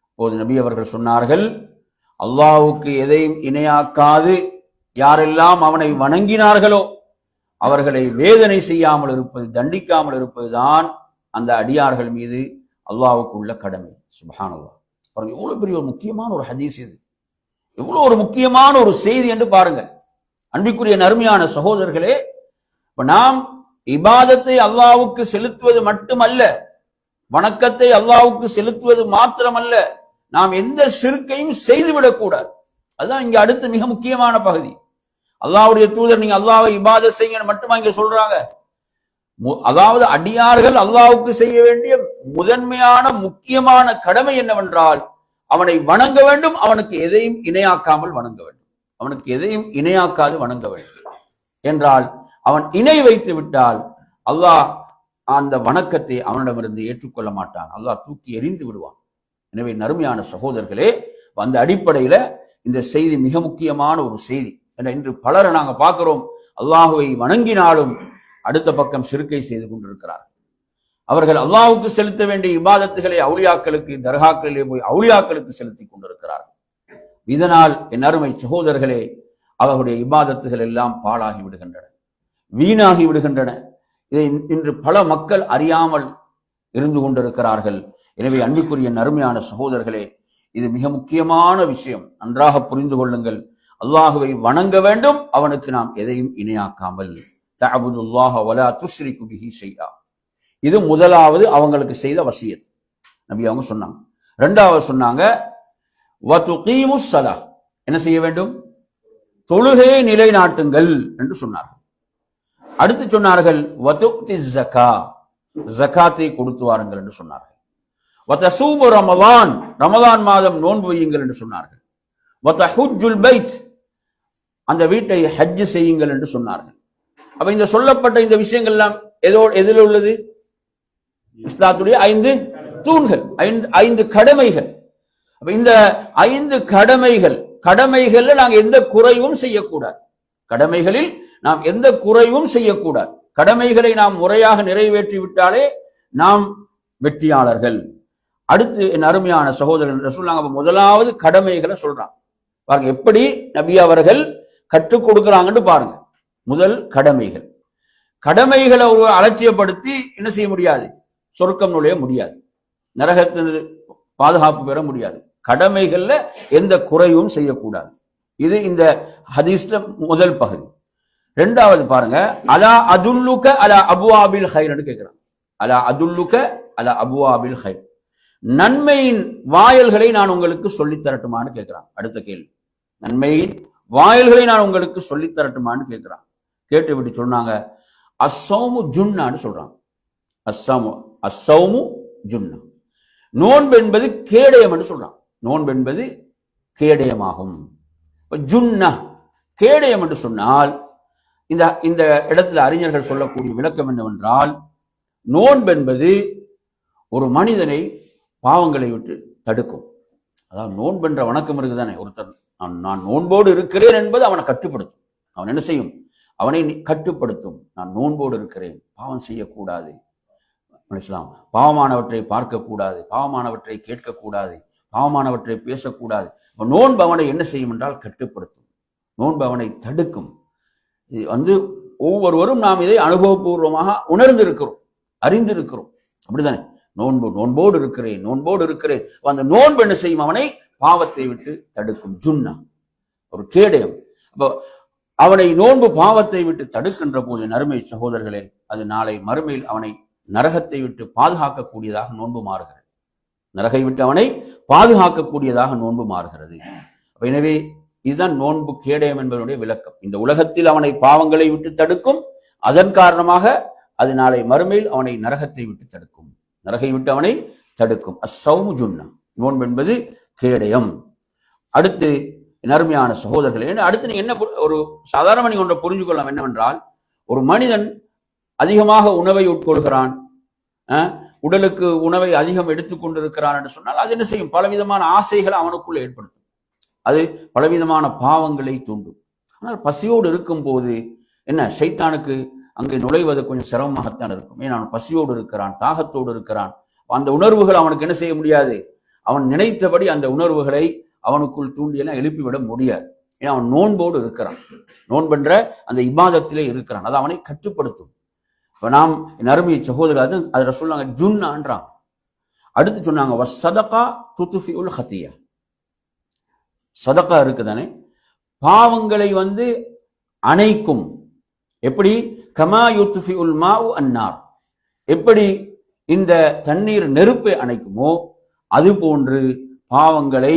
அப்போது நபி அவர்கள் சொன்னார்கள், அல்லாஹ்வுக்கு எதையும் இணையாக்காது யாரெல்லாம் அவனை வணங்கினார்களோ அவர்களை வேதனை செய்யாமல் இருப்பது, தண்டிக்காமல் இருப்பதுதான் அந்த அடியார்கள் மீது அல்லாஹ்வுக்கு உள்ள கடமை. சுப்ஹானல்லாஹ். பாருங்க, எவ்வளவு பெரிய ஒரு முக்கியமான ஒரு ஹதீஸ் இது, எவ்வளவு ஒரு முக்கியமான ஒரு செய்தி என்று பாருங்க. அன்பிற்குரிய நறுமையான சகோதரர்களே, நாம் இபாதத்தை அல்லாஹ்வுக்கு செலுத்துவது மட்டுமல்ல, வணக்கத்தை அல்லாஹ்வுக்கு செலுத்துவது மாத்திரமல்ல, நாம் எந்த ஷிர்க்கையும் செய்துவிடக் கூடாது. அதுதான் இங்க அடுத்த மிக முக்கியமான பகுதி. அல்லாஹ்வுடைய தூதர் நீங்க அல்லாஹ்வை இபாதத் செய்யுங்க மட்டுமா இங்க சொல்றாங்க? அதாவது அடியார்கள் அல்லாஹ்வுக்கு செய்ய வேண்டிய முதன்மையான முக்கியமான கடமை என்னவென்றால் அவனை வணங்க வேண்டும், அவனுக்கு எதையும் இணையாக்காமல் வணங்க வேண்டும், அவனுக்கு எதையும் இணையாக்காது வணங்க வேண்டும். என்றால் அவன் இணை வைத்து விட்டால் அல்லாஹ் அந்த வணக்கத்தை அவனிடமிருந்து ஏற்றுக்கொள்ள மாட்டான், அல்லாஹ் தூக்கி எறிந்து விடுவான். எனவே நறுமையான சகோதரர்களே, அந்த அடிப்படையில இந்த செய்தி மிக முக்கியமான ஒரு செய்தி. இன்று பலரை நாங்க பார்க்கிறோம், அல்லாஹுவை வணங்கினாலும் அடுத்த பக்கம் ஷிர்க்கை செய்து கொண்டிருக்கிறார். அவர்கள் அல்லாஹ்வுக்கு செலுத்த வேண்டிய இபாதத்துகளை அவுலியாக்களுக்கு, தர்காக்களிலே போய் அவுலியாக்களுக்கு செலுத்தி கொண்டிருக்கிறார்கள். இதனால் என் அருமை சகோதரர்களே, அவர்களுடைய இபாதத்துகள் எல்லாம் பாழாகி விடுகின்றன, வீணாகி விடுகின்றன. இதை இன்று பல மக்கள் அறியாமல் இருந்து கொண்டிருக்கிறார்கள். எனவே அன்புக்குரிய அருமையான சகோதரர்களே, இது மிக முக்கியமான விஷயம். நன்றாக புரிந்து கொள்ளுங்கள். அல்லாஹுவை வணங்க வேண்டும், அவனுக்கு நாம் எதையும் இணையாக்காமல். தஅபுதுல்லாஹ வலா துஷ்ரிகு பிஹி ஷைஆ. இது முதலாவது அவங்களுக்கு செய்த வசியத், நபி அவங்க சொன்னாங்க. இரண்டாவது சொன்னாங்க வதுகீமுஸ் ஸலா, என்ன செய்ய வேண்டும்? தொழுகையை நிலைநாட்டுங்கள் என்று சொன்னார்கள். அடுத்து சொன்னார்கள் வதுக்திஸ் ஸகா, ஜகாத்தை கொடுத்து வாருங்கள் என்று சொன்னார்கள். வதஸூமு ரமலான், ரமலான் மாதம் நோன்பு வையுங்கள் என்று சொன்னார்கள். வதஹுஜ்ஜுல் பைத், அந்த வீட்டை ஹஜ் செய்யுங்கள் என்று சொன்னார்கள். அப்ப இந்த சொல்லப்பட்ட இந்த விஷயங்கள் எல்லாம் எதில் உள்ளது? இஸ்லாத்துடைய 5 தூண்கள், 5 கடமைகள். அப்ப இந்த 5 கடமைகள்ல நாங்க எந்த குறைவும் செய்யக்கூடாது. கடமைகளில் நாம் எந்த குறைவும் செய்யக்கூடாது. கடமைகளை நாம் முறையாக நிறைவேற்றி விட்டாலே நாம் வெற்றியாளர்கள். அடுத்து என் அருமையான சகோதரர்கள் சொல்லாங்க, முதலாவது கடமைகளை சொல்றாங்க. பாருங்க எப்படி நபி அவர்கள் கற்றுக் கொடுக்கிறாங்கன்னு பாருங்க. முதல் கடமைகளை ஒரு அலட்சியப்படுத்தி என்ன செய்ய முடியாது? சொர்க்கம் நுழைய முடியாது, நரகத்தின் பாதுகாப்பு பெற முடியாது. கடமைகள்ல எந்த குறைவும் செய்யக்கூடாது. இது இந்த ஹதீஸ்ல முதல் பகுதி. இரண்டாவது பாருங்க, அலா அதுல்லுக அலா அபுவாபில் ஹைர்னு கேட்கிறான். அலா அதுல்லுக அலா அபுவாபில் ஹைர், நன்மையின் வாயல்களை நான் உங்களுக்கு சொல்லித் தரட்டுமான்னு கேட்கிறான். அடுத்த கேள்வி, நன்மையின் வாயல்களை நான் உங்களுக்கு சொல்லித் தரட்டுமான்னு கேட்கிறான். கேட்டு விட்டு சொன்னாங்க அஸ்ஸௌமு ஜுன்னான்னு சொல்றாங்க. அஸ்ஸௌமு ஜுன்னா, நோன்பு என்பது கேடயம் என்று சொல்றான். நோன்பு என்பது கேடயமாகும். ஜுன்னா கேடயம் என்று சொன்னால் இந்த இடத்துல அறிஞர்கள் சொல்லக்கூடிய விளக்கம் என்னவென்றால், நோன்பு என்பது ஒரு மனிதனை பாவங்களை விட்டு தடுக்கும். அதாவது நோன்பு என்ற வணக்கம் இருக்குதானே, ஒருத்தர் நான் நோன்போடு இருக்கிறேன் என்பது அவனை கட்டுப்படுத்தும். அவன் என்ன செய்யும்? அவனை கட்டுப்படுத்தும். நான் நோன்போடு இருக்கிறேன், பாவம் செய்யக்கூடாது, பாவமானவற்றை பார்க்கக்கூடாது, பாவமானவற்றை கேட்கக்கூடாது, பாவமானவற்றை பேசக்கூடாது. நோன்பு அவனை என்ன செய்யும் என்றால் கட்டுப்படுத்தும். நோன்பு அவனை தடுக்கும். இது ஒவ்வொருவரும் நாம் இதை அனுபவபூர்வமாக உணர்ந்திருக்கிறோம், அறிந்திருக்கிறோம். அப்படித்தானே? நோன்போடு இருக்கிறேன். அந்த நோன்பு என்ன செய்யும்? அவனை பாவத்தை விட்டு தடுக்கும். ஜுன்னா ஒரு கேடயம். அப்போ அவனை நோன்பு பாவத்தை விட்டு தடுக்கின்ற போது நறுமை சகோதரர்களே, அது நாளை மறுமையில் அவனை நரகத்தை விட்டு பாதுகாக்கக்கூடியதாக நோன்பு மாறுகிறது. நரகை விட்டு அவனை பாதுகாக்கக்கூடியதாக நோன்பு மாறுகிறது. எனவே இதுதான் நோன்பு கேடயம் என்பதனுடைய விளக்கம். இந்த உலகத்தில் அவனை பாவங்களை விட்டு தடுக்கும், அதன் காரணமாக அது நாளை மறுமையில் அவனை நரகத்தை விட்டு தடுக்கும், நரகை விட்டு அவனை தடுக்கும். அஸ்ஸௌமு ஜுன்னா, நோன்பு என்பது கேடயம். அடுத்து நறுமையான சகோதரர்களே, அடுத்து நீங்க என்ன ஒரு சாதாரண நீங்க ஒன்றை புரிஞ்சு கொள்ளலாம் என்னவென்றால், ஒரு மனிதன் அதிகமாக உணவை உட்கொள்கிறான், உடலுக்கு உணவை அதிகம் எடுத்துக்கொண்டிருக்கிறான் என்று சொன்னால் அது என்ன செய்யும்? பலவிதமான ஆசைகளை அவனுக்குள்ள ஏற்படுத்தும். அது பலவிதமான பாவங்களை தூண்டும். ஆனால் பசியோடு இருக்கும் போது என்ன, ஷைத்தானுக்கு அங்கே நுழைவது கொஞ்சம் சிரமமாகத்தான் இருக்கும். ஏன், அவன் பசியோடு இருக்கிறான், தாகத்தோடு இருக்கிறான். அந்த உணர்வுகள் அவனுக்கு என்ன செய்ய முடியாது? அவன் நினைத்தபடி அந்த உணர்வுகளை அவனுக்குள் தூண்டியெல்லாம் எழுப்பிவிட முடியாது. ஏன்னா அவன் நோன்போடு இருக்கிறான், நோன்பென்ற அந்த இபாதத்திலே இருக்கிறான். அது அவனை கட்டுப்படுத்தும். இப்ப நாம் அருமை சகோதரர் அதுல சொன்னாங்க ஜுன்னான்றாங்க. அடுத்து சொன்னாங்க வஸ்ஸதகா துத்ஃபிஉல் ஹதியா, சதகா இருக்குதானே, பாவங்களை அணைக்கும். எப்படி? கமா யுத்ஃபிஉல் மாஉ அன்னார், எப்படி இந்த தண்ணீர் நெருப்பை அணைக்குமோ அது போன்று பாவங்களை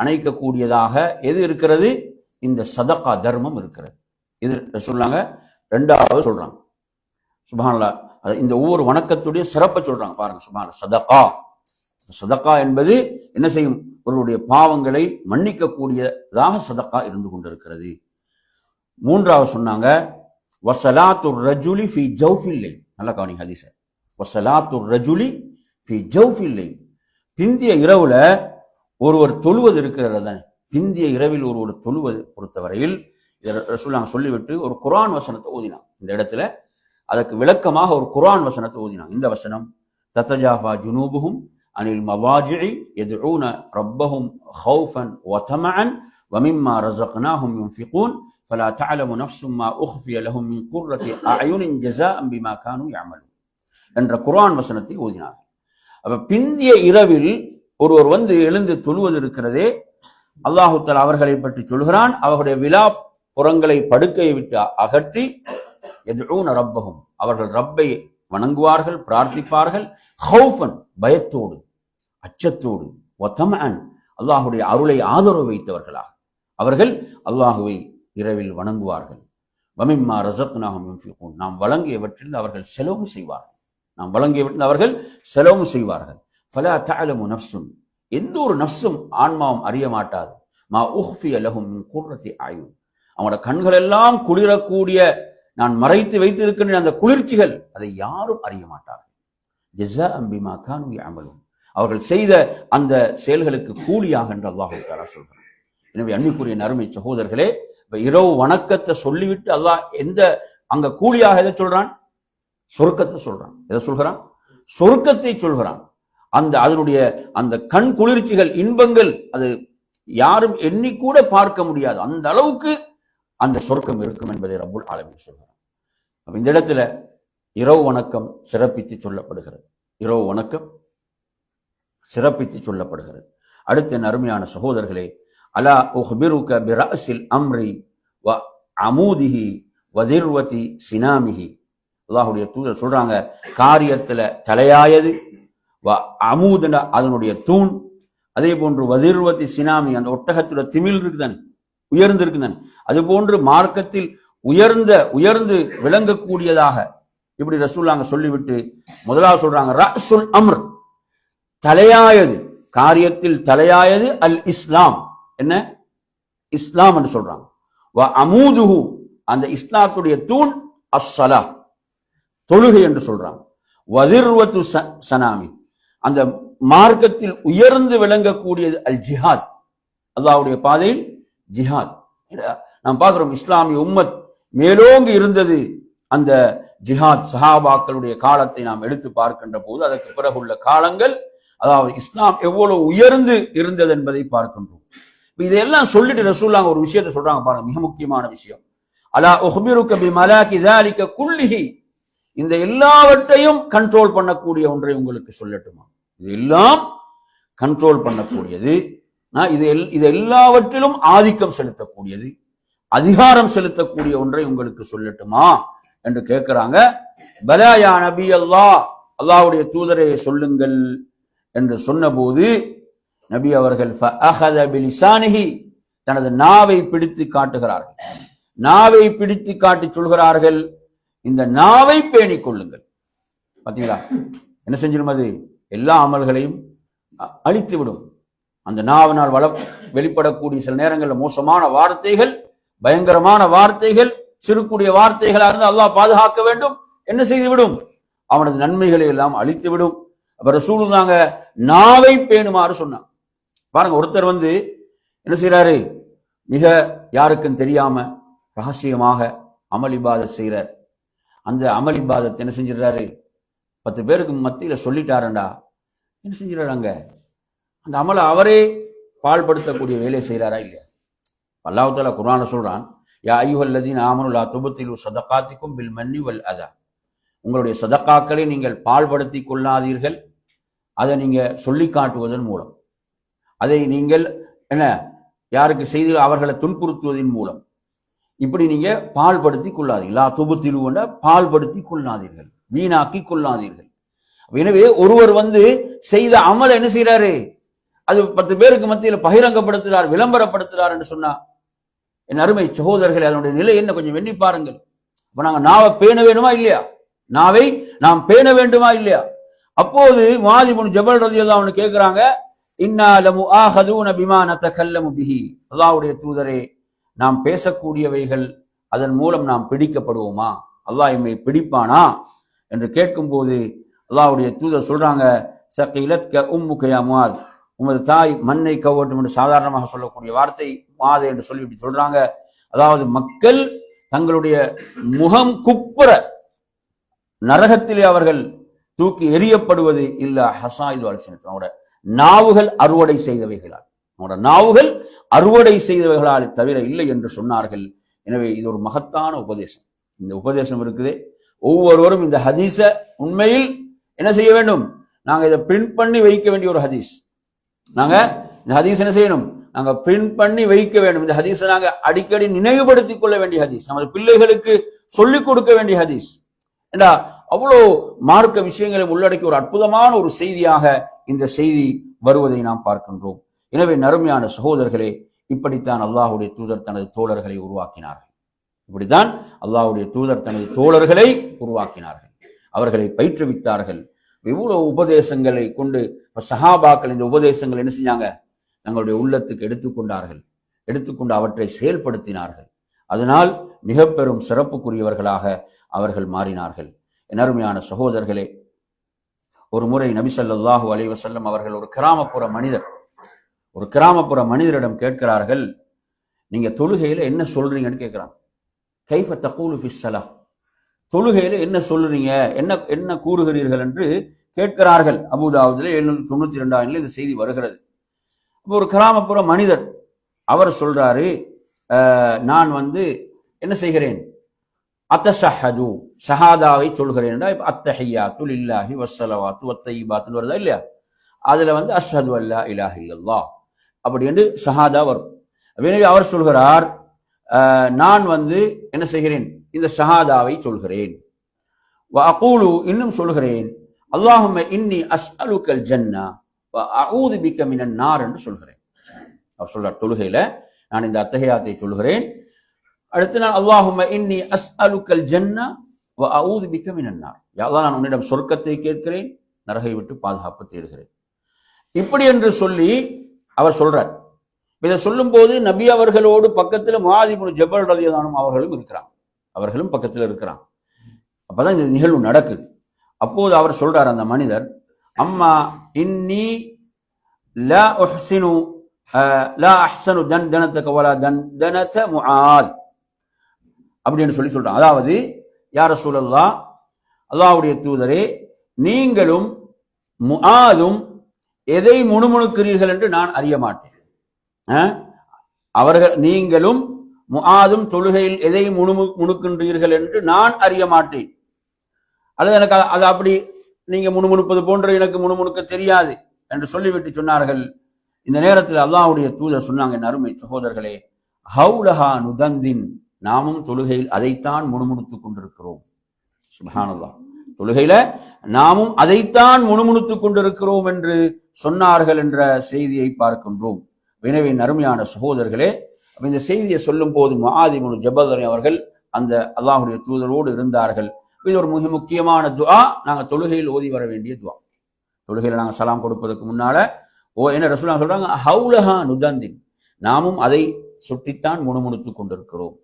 அணைக்கக்கூடியதாக எது இருக்கிறது? இந்த சதகா தர்மம் இருக்கிறது. இது சொல்லாங்க. ரெண்டாவது சொல்றாங்க சுப்ஹானல்லாஹ், இந்த ஒவ்வொரு வணக்கத்துடைய சிறப்பை சொல்றாங்க பாருங்க. சுப்ஹானல்லாஹ், சதகா என்பது என்ன செய்யும்? ஒருவருடைய பாவங்களை மன்னிக்க கூடியதாக சதகா இருந்து கொண்டிருக்கிறது. மூன்றாவது சொன்னாங்க வஸலாத்துர் ரஜுலி ஃபீ ஜௌஃபில் லைல், நல்ல கவனிங்க ஹதீஸ. வஸலாத்துர் ரஜுலி ஃபீ ஜௌஃபில் லைல், பிந்திய இரவுல ஒருவர் தொழுவது இருக்கிறது. பிந்திய இரவில் ஒருவர் தொழுவது பொறுத்தவரையில் ரசூலுல்லாஹ் சொல்லிவிட்டு ஒரு குர்ஆன் வசனத்தை ஓதினாங்க. இந்த இடத்துல அதற்கு விளக்கமாக ஒரு குர்ஆன் வசனத்தை ஓதினாங்க. இந்த வசனம் தத்தஜாஃபா ஜுனூபுஹும் அனில் மவாஜிஇ யதுஊன ரப்பஹும் ஹௌஃபன் வ தமஅன் வ மிம்மா ரஸக்னாஹும் யுன்ஃபிகூன் فلا تعلم نفس ما أخفي لهم من قرة أعين جزاء بما كانوا يعملون என்ற குர்ஆன் வசனத்தை ஓதினார். அப்ப பிந்திய இரவில் ஒருவர் வந்து எழுந்து தொழுவது இருக்கிறதே, அல்லாஹு தஆலா அவர்களை பற்றி சொல்கிறான். அவர்களுடைய விலா புறங்களை படுக்கையை விட்டு அகற்றி யதுஊன ரப்பஹும், அவர்கள் ரப்பை வணங்குவார்கள், பிரார்த்திப்பார்கள், ஹௌஃபன் பயத்தோடு, அச்சத்தோடு, வதமஅன் அல்லாஹுடைய அருளை ஆதரவு வைத்தவர்களாக அவர்கள் அல்லாஹுவை இரவில் வணங்குவார்கள். வமிம்மா ரஸக்னாஹும் யுன்ஃபிகூன், நாம் வழங்கியவற்றில் அவர்கள் செலவு செய்வார்கள். ஃபலா தஅலமு நஃப்ஸுன், எந்த ஒரு நஃப்ஸும் ஆன்மாவும் அறிய மாட்டாது. மா உஃபிய லஹும் மின் குர்ரத்தி அயூன், அவங்களோட கண்கள் எல்லாம் குளிரக்கூடிய நான் மறைத்து வைத்திருக்கின்ற அந்த குளிர்ச்சிகள், அதை யாரும் அறிய மாட்டார்கள். ஜஸாஅன் பிமா கானூ யஅமலூன், அவர்கள் செய்த அந்த செயல்களுக்கு கூலியாக என்று அல்லாஹ் தஆலா சொல்கிறார். எனவே அன்பிற்குரிய நறுமை சகோதரர்களே, இரவு வணக்கத்தை சொல்லிவிட்டு அல்லாஹ் அங்க கூலியாக எதை சொல்றான்? சொர்க்கத்தை சொல்றான். எதை சொல்கிறான்? சொர்க்கத்தை சொல்கிறான். அதனுடைய அந்த கண் குளிர்ச்சிகள், இன்பங்கள், அது யாரும் எண்ணிக்கூட பார்க்க முடியாது. அந்த அளவுக்கு அந்த சொர்க்கம் இருக்கும் என்பதை ரப்புல் ஆலமீன் சொல்கிறான். அப்ப இந்த இடத்துல இரவு வணக்கம் சிறப்பித்து சொல்லப்படுகிறது. அடுத்த அருமையான சகோதரர்களே, அலா உஹ்பிருக பிரஅஸில் அம்ரி வ அமூதிஹி வ திர்வதி சினாமிஹி, அல்லாஹ்வுடைய தூதர் சொல்றாங்க, காரியத்துல தலையாயது, வ அமூதுன அதனுடைய தூண், அதே போன்று வதிர்வதி சினாமி அந்த ஒட்டகத்துல திமில் இருக்குதான், உயர்ந்து இருக்குதான், அது போன்று மார்க்கத்தில் உயர்ந்து விளங்கக்கூடியதாக இப்படி ரசூலுல்லாஹ் சொல்லிவிட்டு முதலாவது சொல்றாங்க ரஅஸுல் அம்ர், தலையாயது, காரியத்தில் தலையாயது, அல் இஸ்லாம், என்ன இஸ்லாம் என்று சொல்றாங்க. வ அமூதுஹு, அந்த இஸ்லாத்துடைய தூண், அஸ்ஸலா, தொழுகை என்று சொல்றாங்க. வதிர்வத்து சனாமி, அந்த மார்க்கத்தில் உயர்ந்து விளங்கக்கூடியது அல் ஜிஹாத், அல்லாஹ்வுடைய பாதையில் ஜிஹாத். நாம் பார்க்கிறோம், இஸ்லாமிய உம்மத் மேலோங்கி இருந்தது அந்த ஜிஹாத். சஹாபாக்களுடைய காலத்தை நாம் எடுத்து பார்க்கின்ற போது அதற்கு பிறகுள்ள காலங்கள், அதாவது இஸ்லாம் எவ்வளவு உயர்ந்து இருந்தது என்பதை பார்க்கின்றோம். இதையெல்லாம் சொல்லிட்டு ரசூலுல்லாஹ் ஒரு விஷயத்தை சொல்றாங்க பாருங்க, மிக முக்கியமான விஷயம். அலா உஹ்பிருக பிமலாகி ذلك குல்லிஹி, இந்த எல்லாவற்றையும் கண்ட்ரோல் பண்ணக்கூடிய ஒன்றை உங்களுக்கு சொல்லட்டுமா? இதெல்லாம் கண்ட்ரோல் பண்ணக்கூடியது, இது எல்லாவற்றிலும் ஆதிக்கம் செலுத்தக்கூடியது, அதிகாரம் செலுத்தக்கூடிய ஒன்றை உங்களுக்கு சொல்லட்டுமா என்று கேட்கிறாங்க. பலாயா நபி அல்லாஹ், அல்லாஹ்வுடைய தூதரே சொல்லுங்கள் என்று சொன்னபோது நபி அவர்கள் ஃபஅஹத பிலிசானிஹி, தனது நாவை பிடித்து காட்டுகிறார்கள். நாவை பிடித்து காட்டி சொல்கிறார்கள், இந்த நாவை பேணிக் கொள்ளுங்கள். பாத்தீங்களா என்ன செஞ்சிடும்? அது எல்லா அமல்களையும் அழித்து விடும். அந்த நாவினால் வெளிப்படக்கூடிய சில நேரங்களில் மோசமான வார்த்தைகள், பயங்கரமான வார்த்தைகள், சிறுக்கூடிய வார்த்தைகளாக இருந்து அல்லாஹ் பாதுகாக்க வேண்டும். என்ன செய்துவிடும்? அவனது நன்மைகளை எல்லாம் அழித்து விடும். அப்ப ரசூலுல்லாஹ் நாவை பேணுமாறு சொன்னான். பாருங்க, ஒருத்தர் வந்து என்ன செய்யறாரு? மிக யாருக்கும் தெரியாம ரகசியமாக அமல் இபாதத் செய்யறார். அந்த அமல் இபாதத் என்ன செஞ்சிடறாரு? 10 பேருக்கு மத்தியில சொல்லிட்டாரண்டா, என்ன செஞ்சிடறாங்க? அந்த அமலை அவரே பால்படுத்தக்கூடிய வேலையை செய்யறாரா இல்லையா? அல்லாஹ் தஆலா குர்ஆன்ல சொல்றான், யா அய்யுஹல்லதீன ஆமனு லா துப்திலு ஸதகாத்திக்கும் பில் மன்னி வல் அதா, உங்களுடைய சதகாக்களை நீங்கள் பால்படுத்தி கொள்ளாதீர்கள், அதை நீங்க சொல்லி காட்டுவதன் மூலம், அதை நீங்கள் என்ன யாருக்கு செய்து அவர்களை துன்புறுத்துவதன் மூலம், இப்படி நீங்க பால்படுத்தி கொள்ளாதீர்கள். லா துப்திலுவன பால்படுத்தி கொள்ளாதீர்கள், வீணாக்கி கொள்ளாதீர்கள். எனவே ஒருவர் வந்து செய்த அமல என்ன செய்யறாரு? அது 10 பேருக்கு மத்தியில் பகிரங்கப்படுத்துறார், விளம்பரப்படுத்துறார் என்று சொன்னா, என் அருமை சகோதரர்கள், அதனுடைய நிலை என்ன கொஞ்சம் எண்ணி பாருங்கள். அப்ப நாங்க நாவை பேண வேண்டுமா இல்லையா? நாவை நாம் பேண வேண்டுமா இல்லையா? அப்போது முஆத் இப்னு ஜபல் ரலியல்லாஹு அன்ஹு கேக்குறாங்க, இன்னா லமுஆஹதுன பிமா நதகல்லமு பிஹி, அல்லாஹ்வுடைய தூதரே, நாம் பேசக்கூடியவைகள் அதன் மூலம் நாம் பிடிக்கப்படுவோமா? அல்லாஹ் எம்மை பிடிப்பானா என்று கேட்கும்போது அல்லாஹ்வுடைய தூதர் சொல்றாங்க, சகீலத்க உம்முக யா முஆத், உமது தாய் மண்ணை கவ்வட்டும் என்று சாதாரணமாக சொல்லக்கூடிய வார்த்தை முஆத் என்று சொல்லிவிட்டு சொல்றாங்க, அதாவது மக்கள் தங்களுடைய முகம் குப்புற நரகத்திலே அவர்கள் தூக்கி எறியப்படுவது இல்ல ஹசாயிது அல்சினத், அவங்களோட நாவுகள் அறுவடை செய்தவைகளால், அவங்களோட நாவுகள் அறுவடை செய்தவைகளால் தவிர இல்லை என்று சொன்னார்கள். எனவே இது ஒரு மகத்தான உபதேசம். இந்த உபதேசம் இருக்குதே, ஒவ்வொருவரும் இந்த ஹதீஸ உண்மையில் என்ன செய்ய வேண்டும்? நாங்க இதை பிரிண்ட் பண்ணி வைக்க வேண்டிய ஒரு ஹதீஸ். நாங்க இந்த ஹதீஸ் என்ன செய்யணும்? நாங்க பிரிண்ட் பண்ணி வைக்க வேண்டும். இந்த ஹதீஸை நாங்க அடிக்கடி நினைவுபடுத்திக் கொள்ள வேண்டிய ஹதீஸ், நமது பிள்ளைகளுக்கு சொல்லிக் கொடுக்க வேண்டிய ஹதீஸ். ஏண்டா அவ்வளோ மார்க்க விஷயங்களை உள்ளடக்கி ஒரு அற்புதமான ஒரு செய்தியாக இந்த செய்தி வருவதை நாம் பார்க்கின்றோம். எனவே நறுமையான சகோதரர்களே, இப்படித்தான் அல்லாஹ்வுடைய தூதர் தனது தோழர்களை உருவாக்கினார்கள். இப்படித்தான் அல்லாஹ்வுடைய தூதர் தனது தோழர்களை உருவாக்கினார்கள், அவர்களை பயிற்றுவித்தார்கள். இவ்வளவு உபதேசங்களை கொண்டு சஹாபாக்கள் இந்த உபதேசங்கள் என்ன செஞ்சாங்க? தங்களுடைய உள்ளத்துக்கு எடுத்துக்கொண்டு அவற்றை செயல்படுத்தினார்கள். அதனால் மிக பெரும் சிறப்புக்குரியவர்களாக அவர்கள் மாறினார்கள். என் அருமையான சகோதரர்களே, ஒரு முறை நபி ஸல்லல்லாஹு அலைஹி வஸல்லம் அவர்கள் ஒரு கிராமப்புற மனிதரிடம் கேட்கிறார்கள், நீங்க தொழுகையில என்ன சொல்றீங்கன்னு கேட்கிறாங்க. கைஃப தகூலு ஃபிஸ் ஸலாஹ், தொழுகையில என்ன சொல்றீங்க, என்ன கூறுகிறீர்கள் என்று கேட்கிறார்கள். அபூதாவுதுல 792 இந்த செய்தி வருகிறது. ஒரு கிராமப்புற மனிதர் அவர் சொல்றாரு, நான் என்ன செய்கிறேன், அத்தஷஹது ஷஹாதாவை சொல்கிறேன். அத்தஹியாத்து லில்லாஹி வஸ்ஸலவாத்து வத்தய்யிபாத்து வருதா இல்லையா? அதுல அஷ்ஹது அல்லா இலாஹ இல்லல்லாஹ் அப்படி என்று ஷஹாதா வரும். எனவே அவர் சொல்கிறார், நான் என்ன செய்கிறேன், இந்த ஷஹாதாவை சொல்கிறேன். வ அகூலு, இன்னும் சொல்கிறேன், அல்லாஹும்ம இன்னி அஸ்அலுக்கல் ஜன்னா வ அஊது பிக்க மினன் நார் என்று சொல்கிறேன். அவர் சொல்றார், தொழுகையில நான் இந்த அத்தஹியாத்தை சொல்கிறேன். அடுத்து நான் அல்லாஹும்ம இன்னி அஸ்அலுக்கல் ஜன்னா வ அஊது பிக்க மினன் நார், யா அல்லாஹ் நான் உன்னிடம் சொர்க்கத்தை கேட்கிறேன், நரகை விட்டு பாதுகாப்பு தேடுகிறேன். இப்படி என்று சொல்லி அவர் சொல்றார். இதை சொல்லும் போது நபி அவர்களோடு பக்கத்தில் முஆத் இப்னு ஜபல் ரலியல்லாஹு அன்ஹு அவர்களும் பக்கத்தில் இருக்கிறான். அப்பதான் இந்த நிகழ்வு நடக்குது. அப்போது அவர் சொல்றார், அந்த மனிதர், அம்மா இன்னி லா உஹ்சினு லா அஹ்சனு தன்தனதக வலா தன்தனத முஆத் அப்படின்னு சொல்றான். அதாவது, யா ரசூலல்லாஹ், அல்லாஹ்வுடைய தூதரே, நீங்களும் முஆதும் எதை முணுமுணுக்கிறீர்கள் என்று நான் அறிய மாட்டேன். நீங்களும் முஆதும் தொழுகையில் எதை முணுமுணுக்கின்றீர்கள் என்று நான் அறிய மாட்டேன், அல்லது எனக்கு அது அப்படி நீங்க முணுமுணுப்பது போன்ற எனக்கு முணுமுணுக்க தெரியாது என்று சொல்லிவிட்டு சொன்னார்கள். இந்த நேரத்தில் அல்லாஹ்வுடைய தூதர் சொன்னாங்க, என் அருமை சகோதரர்களே, ஹவுலஹா நுதந்தின், நாமும் தொழுகையில் அதைத்தான் முணுமுணுத்துக் கொண்டிருக்கிறோம். சுப்ஹானல்லாஹ், தொழுகையில நாமும் அதைத்தான் முணுமுணுத்துக் கொண்டிருக்கிறோம் என்று சொன்னார்கள் என்ற செய்தியை பார்க்கின்றோம். எனவே அருமையான சகோதரர்களே, இந்த செய்தியை சொல்லும் போது முஆத் இப்னு ஜபல் அவர்கள் அந்த அல்லாஹ்வுடைய தூதரோடு இருந்தார்கள். இது ஒரு மிக முக்கியமான துஆ, நாங்கள் தொழுகையில் ஓதி வர வேண்டிய துஆ. தொழுகையில் நாங்கள் சலாம் கொடுப்பதற்கு முன்னால என்ன ரசூலுல்லாஹ் சொல்றாங்க, ஹவுலஹா நுதந்தின், நாமும் அதை சுட்டித்தான் முணுமுணுத்துக் கொண்டிருக்கிறோம்.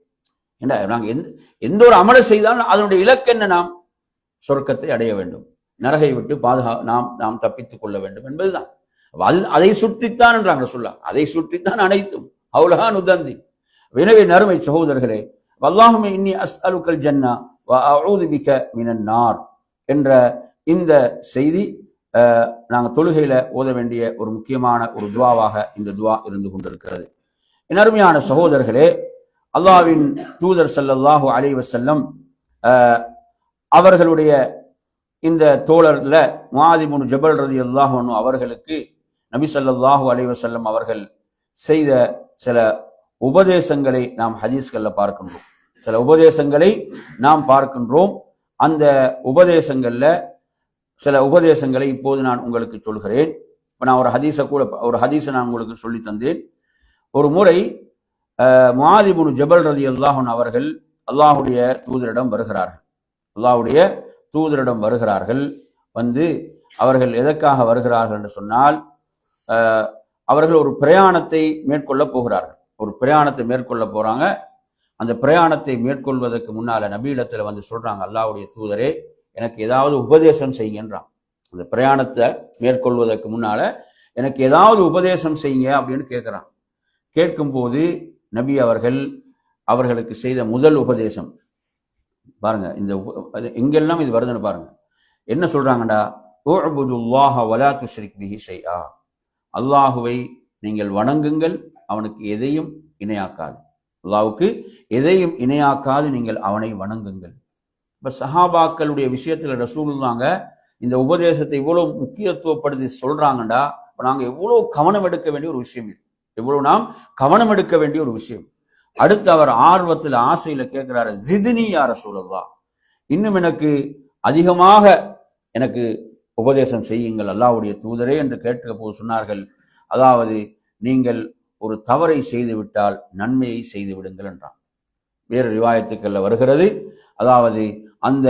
என்ன, நாங்கள் எந்த ஒரு அமலை செய்தாலும் அதனுடைய இலக்கு என்ன? நாம் சொர்க்கத்தை அடைய வேண்டும், நரகை விட்டு நாம் தப்பித்துக் கொள்ள வேண்டும் என்பதுதான். அதை சுற்றித்தான் என்றாங்க ரசூலுல்லாஹ், அதை சுற்றித்தான் அனைத்தும். ஹவுலஹா நுதந்தின். எனவே நறுமை சகோதரர்களே, வல்லாஹும்ம இன்னி அஸ்அலுக்கல் ஜன்னா வ அஊது பிக மினன் நார் என்ற இந்த செய்தி நாங்கள் தொழுகையில ஓத வேண்டிய ஒரு முக்கியமான ஒரு துவாவாக இந்த துவா இருந்து கொண்டிருக்கிறது. என் அருமையான சகோதரர்களே, அல்லாஹ்வின் தூதர் ஸல்லல்லாஹு அலைஹி வஸல்லம் அவர்களுடைய இந்த தோழர்ல முஆத் இப்னு ஜபல் ரலியல்லாஹு அன்ஹு அவர்களுக்கு நபி ஸல்லல்லாஹு அலைஹி வஸல்லம் அவர்கள் செய்த சில உபதேசங்களை நாம் ஹதீஸ்கள்ல பார்க்கின்றோம். சில உபதேசங்களை நாம் பார்க்கின்றோம். அந்த உபதேசங்கள்ல சில உபதேசங்களை இப்போது நான் உங்களுக்கு சொல்கிறேன். நான் ஒரு ஹதீஸை நான் உங்களுக்கு சொல்லி தந்தேன். ஒரு முறை முஆத் இப்னு ஜபல் ரலியல்லாஹு அன்ஹு அவர்கள் அல்லாஹ்வுடைய தூதரிடம் வருகிறார்கள். அவர்கள் எதற்காக வருகிறார்கள் என்று சொன்னால், அவர்கள் ஒரு பிரயாணத்தை மேற்கொள்ள போறாங்க. அந்த பிரயாணத்தை மேற்கொள்வதற்கு முன்னால நபியிடத்துல சொல்றாங்க, அல்லாஹ்வுடைய தூதரே, எனக்கு ஏதாவது உபதேசம் செய்யுங்கன்றான். அந்த பிரயாணத்தை மேற்கொள்வதற்கு முன்னால எனக்கு ஏதாவது உபதேசம் செய்யுங்க அப்படின்னு கேட்கிறான். கேட்கும் போது நபி அவர்களுக்கு செய்த முதல் உபதேசம் பாருங்க, இந்த எங்கெல்லாம் இது வருதுன்னு பாருங்க. என்ன சொல்றாங்கடா, உஅ்புதுல்லாஹ வலா துஷ்ரிக் பிஹி ஷைஆ, அல்லாஹுவை நீங்கள் வணங்குங்கள், அவனுக்கு எதையும் இணையாக்காது. அல்லாஹ்வுக்கு எதையும் இணையாக்காது நீங்கள் அவனை வணங்குங்கள். இப்ப சஹாபாக்களுடைய விஷயத்துல ரசூலுல்லாஹ் இந்த உபதேசத்தை இவ்வளவு முக்கியத்துவப்படுத்தி சொல்றாங்கடா, இப்ப நாங்க எவ்வளவு கவனம் எடுக்க வேண்டிய ஒரு விஷயம் இது, எவ்வளவு நாம் கவனம் எடுக்க வேண்டிய ஒரு விஷயம். அடுத்து அவர் ஆர்வத்தில் ஆசையில கேட்கிறாரு, ஜித்னி யா ரசூலல்லாஹ், இன்னும் எனக்கு அதிகமாக எனக்கு உபதேசம் செய்யுங்கள் அல்லாஹ்வுடைய தூதரே என்று கேட்ட போது சொன்னார்கள், அதாவது நீங்கள் ஒரு தவறை செய்து விட்டால் நன்மையை செய்து விடுங்கள் என்றான். வேறு ரிவாயத்துக்கள்ல வருகிறது, அதாவது அந்த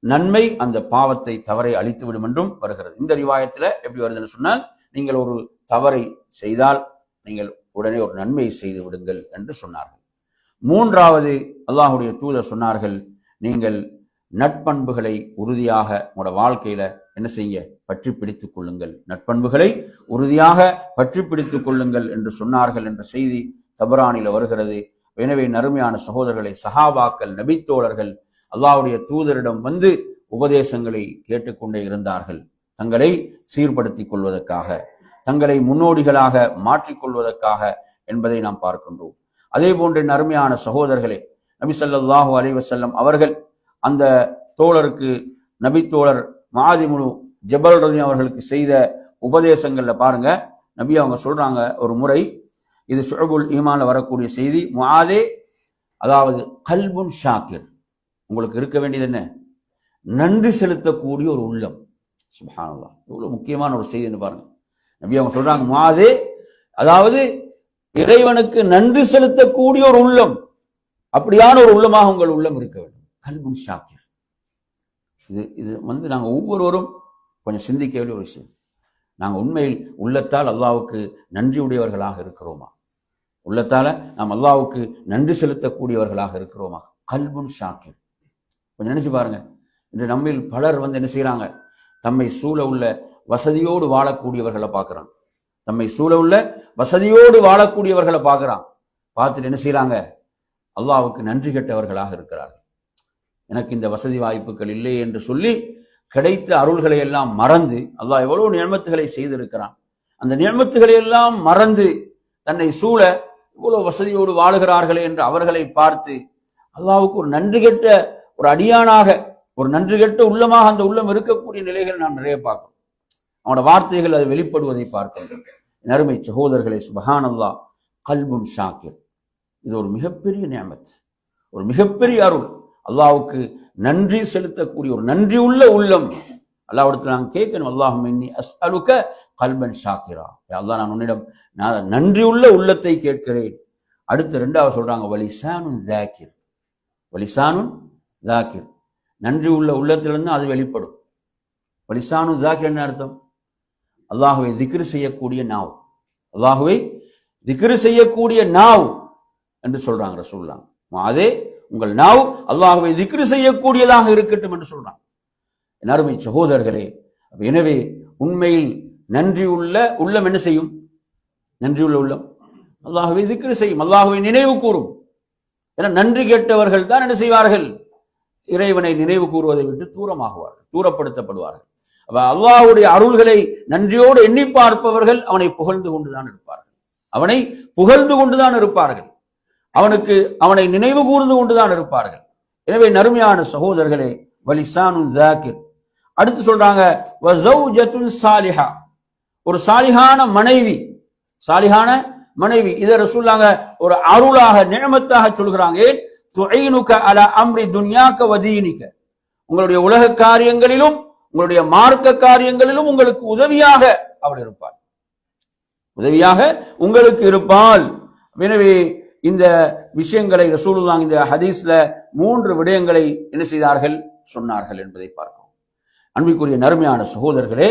நன்மை அந்த பாவத்தை தவறை அழித்து விடும் என்றும் வருகிறது. இந்த ரிவாயத்துல எப்படி வருதுன்னு சொன்னால், நீங்கள் ஒரு தவறை செய்தால் நீங்கள் உடனே ஒரு நன்மையை செய்து விடுங்கள் என்று சொன்னார்கள். மூன்றாவது அல்லாஹ்வுடைய தூதர் சொன்னார்கள், நீங்கள் நட்பண்புகளை உறுதியாக உங்களோட வாழ்க்கையில என்ன செய்ய பற்றி பிடித்துக் கொள்ளுங்கள், நட்பண்புகளை உறுதியாக பற்றி பிடித்துக் கொள்ளுங்கள் என்று சொன்னார்கள் என்ற செய்தி தபரானில வருகிறது. எனவே நறுமையான சகோதரர்களை, சஹாபாக்கள் நபித்தோழர்கள் அல்லாஹ்வுடைய தூதரிடம் வந்து உபதேசங்களை கேட்டுக்கொண்டே இருந்தார்கள், தங்களை சீர்படுத்திக் கொள்வதற்காக, தங்களை முன்னோடிகளாக மாற்றிக்கொள்வதற்காக என்பதை நாம் பார்க்கின்றோம். அதே போன்று நறுமையான சகோதரர்களே, நபி ஸல்லல்லாஹு அலைஹி வஸல்லம் அவர்கள் அந்த தோழருக்கு, நபித்தோழர் முஆத் இப்னு ஜபல் ரலியல்லாஹு அவர்களுக்கு செய்த உபதேசங்கள்ல பாருங்க, நபி அவங்க சொல்றாங்க ஒரு முறை, இது ஷுஅபுல் ஈமான்ல வரக்கூடிய செய்தி, முஆதே, அதாவது கல்புன் ஷாக்கிர், உங்களுக்கு இருக்க வேண்டியது என்ன, நன்றி செலுத்தக்கூடிய ஒரு உள்ளம். சுப்ஹானல்லாஹ், இவ்வளவு முக்கியமான ஒரு செய்தி பாருங்க. நபி அவங்க சொல்றாங்க, முஆதே, அதாவது இறைவனுக்கு நன்றி செலுத்தக்கூடிய ஒரு உள்ளம், அப்படியான ஒரு உள்ளமாக உங்கள் உள்ளம் இருக்க வேண்டும். கல்புன் ஷாக்கிர், இது நாங்க ஒவ்வொருவரும் கொஞ்சம் சிந்திக்க வேண்டிய ஒரு விஷயம். நாங்கள் உண்மையில் உள்ளத்தால் அல்லாஹ்வுக்கு நன்றியுடையவர்களாக இருக்கிறோமா? உள்ளத்தால நாம் அல்லாஹ்வுக்கு நன்றி செலுத்தக்கூடியவர்களாக இருக்கிறோமா? கல்புன் ஷாக்கிர். கொஞ்சம் நினைச்சு பாருங்க, இன்று நம்மில் பலர் என்ன செய்யறாங்க, தம்மை சூழ உள்ள வசதியோடு வாழக்கூடியவர்களை பார்க்கிறான், தம்மை சூழ உள்ள வசதியோடு வாழக்கூடியவர்களை பார்க்கிறான், பார்த்துட்டு என்ன செய்யறாங்க, அல்லாஹ்வுக்கு நன்றி கெட்டவர்களாக இருக்கிறார்கள். எனக்கு இந்த வசதி வாய்ப்புகள் இல்லை என்று சொல்லி கிடைத்த அருள்களை எல்லாம் மறந்து, அல்லாஹ் எவ்வளவு நியமத்துகளை செய்திருக்கிறான், அந்த நியமத்துகளை எல்லாம் மறந்து தன்னை சூழ இவ்வளவு வசதியோடு வாழுகிறார்களே என்று அவர்களை பார்த்து அல்லாஹ்வுக்கு ஒரு நன்றி கெட்ட ஒரு அடியானாக, ஒரு நன்றி கெட்ட உள்ளமாக அந்த உள்ளம் இருக்கக்கூடிய நிலைகள் நாம் நிறைய பார்க்கிறோம். அவனோட வார்த்தைகள் அது வெளிப்படுவதை பார்க்கின்றோம். அருமை சகோதரர்களே, சுப்ஹானல்லாஹ், கல்புன் ஷாக்கிர், இது ஒரு மிகப்பெரிய நியமத், ஒரு மிகப்பெரிய அருள். அல்லாஹ்வுக்கு நன்றி செலுத்தக்கூடிய ஒரு நன்றி உள்ள உள்ளம். அல்லாஹ்விடத்தில் நாங்கள் கேட்கணும், அல்லாஹும்ம இன்னி அஸ்அலுக கல்பன் ஷாக்கிரா, அல்லாஹ் நான் உன்னிடம் நன்றி உள்ள உள்ளத்தை கேட்கிறேன். அடுத்து ரெண்டாவது சொல்றாங்க, வலிசானுன் தாக்கிர், வலிசானுன் தாக்கிர், நன்றி உள்ள உள்ளத்திலிருந்து அது வெளிப்படும். வலிசானுன் தாக்கிர் என்ன அர்த்தம்? அல்லாஹ்வை திக்ர் செய்யக்கூடிய நாவ், அல்லாஹ்வை திக்ர் செய்யக்கூடிய நாவ் என்று சொல்றாங்க ரசூலுல்லாஹ். அதே உங்கள் நாவ் அல்லாஹ்வை திக்ர் செய்யக்கூடியதாக இருக்கட்டும் என்று சொல்றாங்க. என் அருமை சகோதரர்களே, எனவே உண்மையில் நன்றி உள்ள உள்ளம் என்ன செய்யும்? நன்றி உள்ள உள்ளம் அல்லாஹ்வை திக்ர் செய்யும், அல்லாஹ்வை நினைவு கூறும். ஏன்னா நன்றி கேட்டவர்கள் தான் என்ன செய்வார்கள்? இறைவனை நினைவு கூறுவதை விட்டு தூரமாகுவார்கள், தூரப்படுத்தப்படுவார்கள். அப்ப அல்லாஹ்வுடைய அருள்களை நன்றியோடு எண்ணி பார்ப்பவர்கள் அவனை புகழ்ந்து கொண்டுதான் இருப்பார்கள், அவனை புகழ்ந்து கொண்டுதான் இருப்பார்கள், அவனை நினைவு கூர்ந்து கொண்டுதான் இருப்பார்கள். எனவே நறுமையான சகோதரர்களே, வலிசானுன் தாக்கிர். அடுத்து சொல்றாங்க, வஸௌஜத்துன் சாலிஹா, ஒரு சாலிஹான மனைவி, சாலிஹான மனைவி. இதை ரசூலுல்லாஹ் ஒரு அருளாக நிஅமத்தாக சொல்கிறாங்க. ஏன்? துஈனுக அலா அம்ரி துன்யாக வ தீனிக, உங்களுடைய உலக காரியங்களிலும் உங்களுடைய மார்க்க காரியங்களிலும் உங்களுக்கு உதவியாக அவள் இருப்பாள், உதவியாக உங்களுக்கு இருப்பாள். எனவே இந்த விஷயங்களை ரசூலுல்லாஹ் இந்த ஹதீஸ்ல 3 விடயங்களை என்ன செய்தார்கள், சொன்னார்கள் என்பதை பார்க்கிறோம். அன்பிற்குரிய நறுமையான சகோதரர்களே,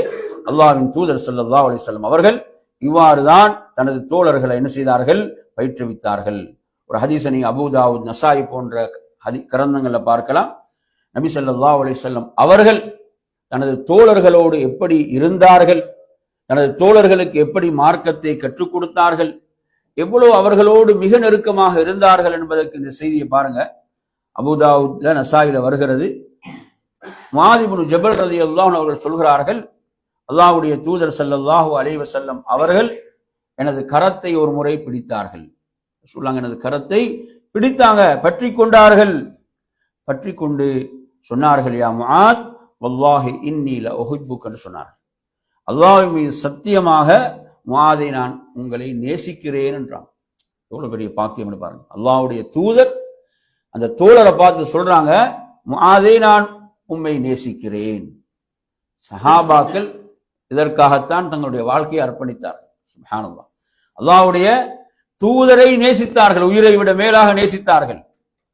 அல்லாஹ்வின் தூதர் ஸல்லல்லாஹு அலைஹி வஸல்லம் அவர்கள் இவ்வாறுதான் தனது தோழர்களை என்ன செய்தார்கள், பயிற்றுவித்தார்கள். ஒரு ஹதீஸை நீங்க அபூ தாவூத், நசாயி போன்ற கிரந்தங்கள்ல பார்க்கலாம். நபி ஸல்லல்லாஹு அலைஹி வஸல்லம் அவர்கள் தனது தோழர்களோடு எப்படி இருந்தார்கள், தனது தோழர்களுக்கு எப்படி மார்க்கத்தை கற்றுக் கொடுத்தார்கள், எவ்வளவு அவர்களோடு மிக நெருக்கமாக இருந்தார்கள் என்பதற்கு இந்த செய்தியை பாருங்க. அபூ தாவூத்ல, நசாயில வருகிறது. முஆத் இப்னு ஜபல் ரலியல்லாஹு அன்ஹு அவர்கள் சொல்கிறார்கள், அல்லாஹ்வுடைய தூதர் ஸல்லல்லாஹு அலைஹி வஸல்லம் அவர்கள் எனது கரத்தை ஒரு முறை பிடித்தார்கள், சொல்லாங்க, எனது கரத்தை பிடித்தாங்க, பற்றி கொண்டார்கள். பற்றி கொண்டு சொன்னார்கள், யா முஆத் வல்லாஹி இன்னி லஉஹிப்புக சொன்னார்கள். அல்லாஹ்வின் மீது சத்தியமாக முஆதை நான் உங்களை நேசிக்கிறேன் என்றான். எவ்வளவு பெரிய பாக்கியம் பாருங்க. அல்லாஹ்வுடைய தூதர் அந்த தோழரை பார்த்து சொல்றாங்க, முஆதை நான் உம்மை நேசிக்கிறேன். சஹாபாக்கள் இதற்காகத்தான் தங்களுடைய வாழ்க்கையை அர்ப்பணித்தார். சுப்ஹானல்லாஹ். அல்லாஹ்வுடைய தூதரை நேசித்தார்கள், உயிரை விட மேலாக நேசித்தார்கள்.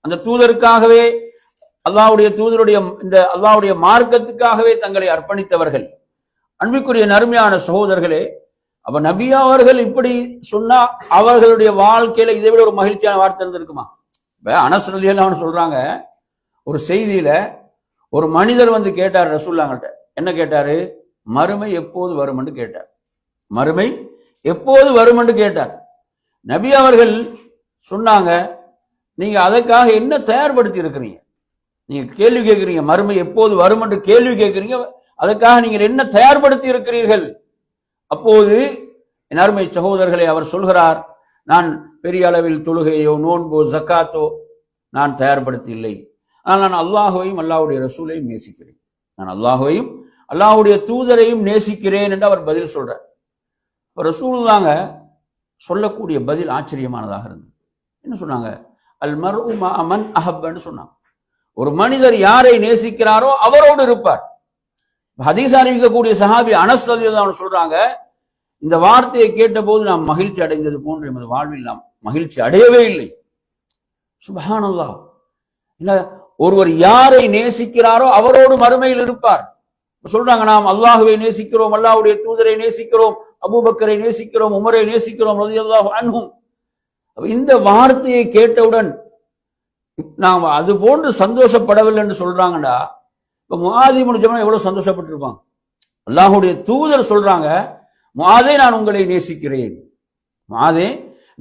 அந்த தூதருக்காகவே, அல்லாஹ்வுடைய தூதருடைய இந்த அல்லாஹ்வுடைய மார்க்கத்துக்காகவே தங்களை அர்ப்பணித்தவர்கள். அன்பிற்குரிய நறுமையான சகோதரர்களே, அப்ப நபி அவர்கள் இப்படி சொன்னா அவர்களுடைய வாழ்க்கையில இதை விட ஒரு மகிழ்ச்சியான வார்த்தை இருந்திருக்குமா? அனஸ் ரலியல்லாஹு அன்ஹு சொல்றாங்க, ஒரு செய்தியில ஒரு மனிதர் வந்து கேட்டார் ரசூலுல்லாஹ்கிட்ட. என்ன கேட்டாரு? மறுமை எப்போது வரும் என்று கேட்டார். மறுமை எப்போது வரும் என்று கேட்டார். நபி அவர்கள் சொன்னாங்க, நீங்க அதற்காக என்ன தயார்படுத்தி இருக்கிறீங்க? நீங்க கேள்வி கேட்கிறீங்க, மறுமை எப்போது வரும் என்று கேள்வி கேட்கிறீங்க, அதற்காக நீங்கள் என்ன தயார்படுத்தி இருக்கிறீர்கள்? அப்போது என் அருமை சகோதரர்களை அவர் சொல்கிறார், நான் பெரிய அளவில் தொழுகையோ நோன்போ ஜக்காத்தோ நான் தயார்படுத்தி இல்லை. ஆனால் நான் அல்லாஹுவையும் அல்லாஹ்வுடைய ரசூலையும் நேசிக்கிறேன். நான் அல்லாஹுவையும் அல்லாஹ்வுடைய தூதரையும் நேசிக்கிறேன் என்று அவர் பதில் சொல்றார். ரசூலுல்லாஹ் சொல்லக்கூடிய பதில் ஆச்சரியமானதாக இருந்தது. என்ன சொன்னாங்க? அல் மர்உ மஅ மன் அஹப்பன்னு சொன்னாங்க. ஒரு மனிதர் யாரை நேசிக்கிறாரோ அவரோடு இருப்பார். ஹதீஸ் அறிவிக்கக்கூடிய சஹாபி அனஸ் ரலியல்லாஹு அன்ஹு சொல்றாங்க, இந்த வார்த்தையை கேட்டபோது நாம் மகிழ்ச்சி அடைந்தது போன்று எமது வாழ்வில் நாம் மகிழ்ச்சி அடையவே இல்லை. சுப்ஹானல்லாஹ். ஒருவர் யாரை நேசிக்கிறாரோ அவரோடு மறுமையில் இருப்பார். சொல்றாங்க, நாம் அல்லாஹுவை நேசிக்கிறோம், அல்லாஹ்வுடைய தூதரை நேசிக்கிறோம், அபூபக்கரை நேசிக்கிறோம், உமரை நேசிக்கிறோம் ரலியல்லாஹு அன்ஹும். இந்த வார்த்தையை கேட்டவுடன் நாம் அது போன்று சந்தோஷப்படவில்லை என்று சொல்றாங்கடா. இப்ப முஆத் இப்னு ஜபல் எவ்வளவு சந்தோஷப்பட்டு இருப்பாங்க. அல்லாஹ்வுடைய தூதர் சொல்றாங்க, முஆதே நான் உங்களை நேசிக்கிறேன், முஆதே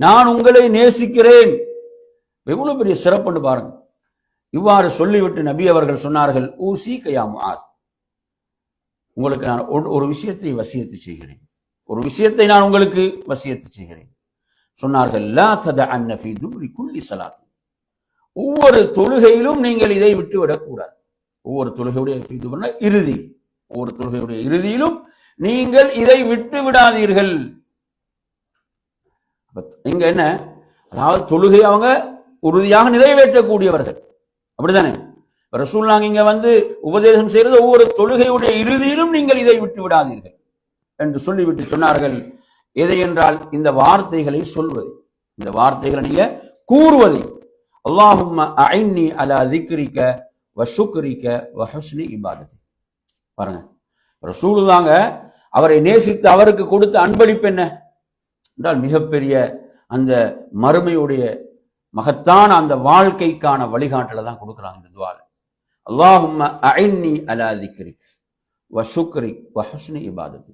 நான் உங்களை நேசிக்கிறேன். எவ்வளவு பெரிய சிறப்புன்னு பாருங்க. இவ்வாறு சொல்லிவிட்டு நபி அவர்கள் சொன்னார்கள், ஊசீக யா முஆத், உங்களுக்கு நான் ஒரு விஷயத்தை வசியத்து செய்கிறேன், ஒரு விஷயத்தை நான் உங்களுக்கு வசியத்து செய்கிறேன். சொன்னார்கள், லா ததஅன்ன ஃபீ துப்ரி குல்லி ஸலாத், ஒவ்வொரு தொழுகையிலும் நீங்கள் இதை விட்டுவிடக்கூடாது. ஒவ்வொரு தொழுகையுடைய இறுதி, ஒவ்வொரு தொழுகையுடைய இறுதியிலும் நீங்கள் இதை விட்டு விடாதீர்கள். இங்க என்ன, அதாவது தொழுகை அவங்க உறுதியாக நிறைவேற்றக்கூடியவர்கள், அப்படித்தானே? ரசூலுல்லாஹ் இங்க வந்து உபதேசம் செய்யறது, ஒவ்வொரு தொழுகையுடைய இறுதியிலும் நீங்கள் இதை விட்டு விடாதீர்கள் என்று சொல்லிவிட்டு சொன்னார்கள், எதை என்றால் இந்த வார்த்தைகளை சொல்வது, இந்த வார்த்தைகளை நீங்க கூறுவது. அல்லாஹும்ம அஇன்னி அலா திக்ரிக வ ஷுக்ரிக வ ஹுஸ்னி இபாததி. பாருங்க, ரசூலுல்லாஹ் அவரை நேசித்து அவருக்கு கொடுத்த அன்பளிப்பு என்ன என்றால் மிகப்பெரிய அந்த மறுமையுடைய மகத்தான அந்த வாழ்க்கைக்கான வழிகாட்டலை தான் கொடுக்குறாங்க இந்த துஆல. அல்லாஹும்ம அஇன்னி அலா திக்ரிக வ ஷுக்ரிக வ ஹுஸ்னி இபாததி.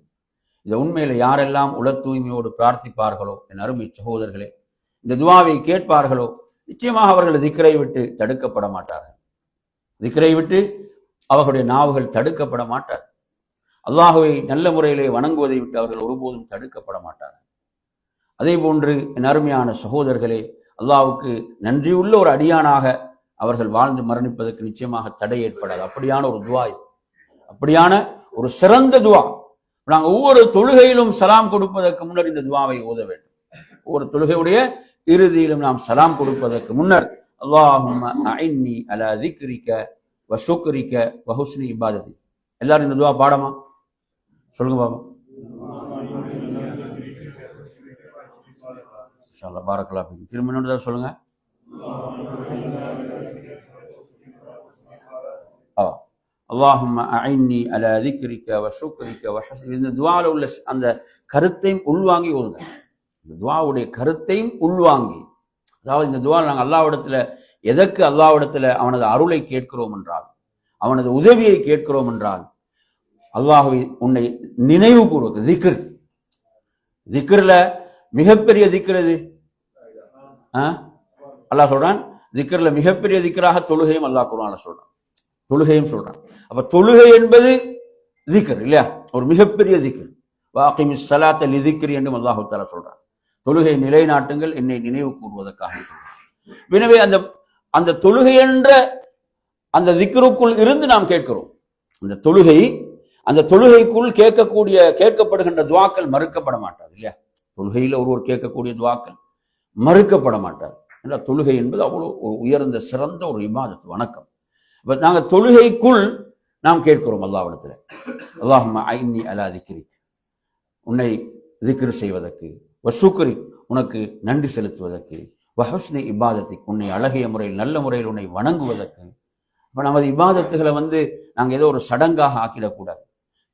இதை உண்மையில யாரெல்லாம் உள தூய்மையோடு பிரார்த்திப்பார்களோ, என் அருமை சகோதரர்களே, இந்த துஆவை கேட்பார்களோ, நிச்சயமாக அவர்கள் திக்ரை விட்டு தடுக்கப்பட மாட்டார்கள். திக்ரை விட்டு அவர்களுடைய நாவுகள் தடுக்கப்பட மாட்டார். அல்லாஹுவை நல்ல முறையிலே வணங்குவதை விட்டு அவர்கள் ஒருபோதும் தடுக்கப்பட மாட்டார்கள். அதே போன்று என் அருமையான சகோதரர்களே, அல்லாஹ்வுக்கு நன்றியுள்ள ஒரு அடியானாக அவர்கள் வாழ்ந்து மரணிப்பதற்கு நிச்சயமாக தடை ஏற்படாது. அப்படியான ஒரு துஆ, அப்படியான ஒரு சிறந்த துஆ. நாங்கள் ஒவ்வொரு தொழுகையிலும் சலாம் கொடுப்பதற்கு முன்னர் இந்த துஆவை ஓத வேண்டும். ஒவ்வொரு தொழுகையுடைய இறுதியிலும் நாம் சலாம் கொடுப்பதற்கு முன்னர் அல்லாஹும்ம அஇன்னி அலா திக்ரிக வ ஷுக்ரிக வ ஹுஸ்னி இபாததி. எல்லாரும் இந்த துஆ பாடமா? சொல்லுங்க பாபா. இன்ஷா அல்லாஹ், பாரக்கல்லாஹு ஃபீக்கும். திரும்ப இன்னொரு சொல்லுங்க. அல்லாஹும்ம அஇன்னி அலா திக்ரிக வ ஷுக்ரிக வ ஹுஸ்னி. இந்த துஆல உள்ள அந்த கருத்தையும் உள்வாங்கி ஓதுங்க. இந்த துஆவுடைய கருத்தையும் உள்வாங்கி, அதாவது இந்த துஆல நாங்கள் அல்லாஹ்விடத்துல எதற்கு அல்லாஹ்விடத்துல அவனது அருளை கேட்கிறோம் என்றால், அவனது உதவியை கேட்கிறோம் என்றால், அல்லாஹ்வை உன்னை நினைவு கூறுவது திக்ர். திக்ர்ல மிகப்பெரிய திக்ர் எது? அல்லாஹ் சொல்றான், திக்ர்ல மிகப்பெரிய திக்ராக தொழுகையும் அல்லாஹ் குர்ஆன்ல சொல்றான், தொழுகையும் சொல்றான். அப்ப தொழுகை என்பது திக்ர் இல்லையா? ஒரு மிகப்பெரிய திக்ர். வாகிமிஸ் ஸலாத்த லிதிக்ரி என்று அல்லாஹ் தஆலா சொல்றான். தொழுகை நிலைநாட்டுங்கள் என்னை நினைவு கூறுவதற்காக சொல்றான். எனவே அந்த அந்த தொழுகை என்ற அந்த திக்ருக்குள் இருந்து நாம் கேட்கிறோம். அந்த தொழுகைக்குள் கேட்கப்படுகின்ற துவாக்கள் மறுக்கப்பட மாட்டாது இல்லையா? தொழுகையில் ஒருவர் கேட்கக்கூடிய துவாக்கள் மறுக்கப்பட மாட்டார். தொழுகை என்பது அவ்வளவு ஒரு உயர்ந்த சிறந்த ஒரு இபாதத், வணக்கம். நாங்கள் தொழுகைக்குள் நாம் கேட்கிறோம் அல்லாஹ்விடத்தில், அல்லாஹும்ம ஐன்னி அலா திக்ரிக், உன்னை திக்ர் செய்வதற்கு, வஷுக்ரி, உனக்கு நன்றி செலுத்துவதற்கு, வஹுஸ்னி இபாதத்திக், உன்னை அழகிய முறையில் நல்ல முறையில் உன்னை வணங்குவதற்கு. இப்போ நமது இபாதத்துகளை நாங்கள் ஏதோ ஒரு சடங்காக ஆக்கிடக்கூடாது,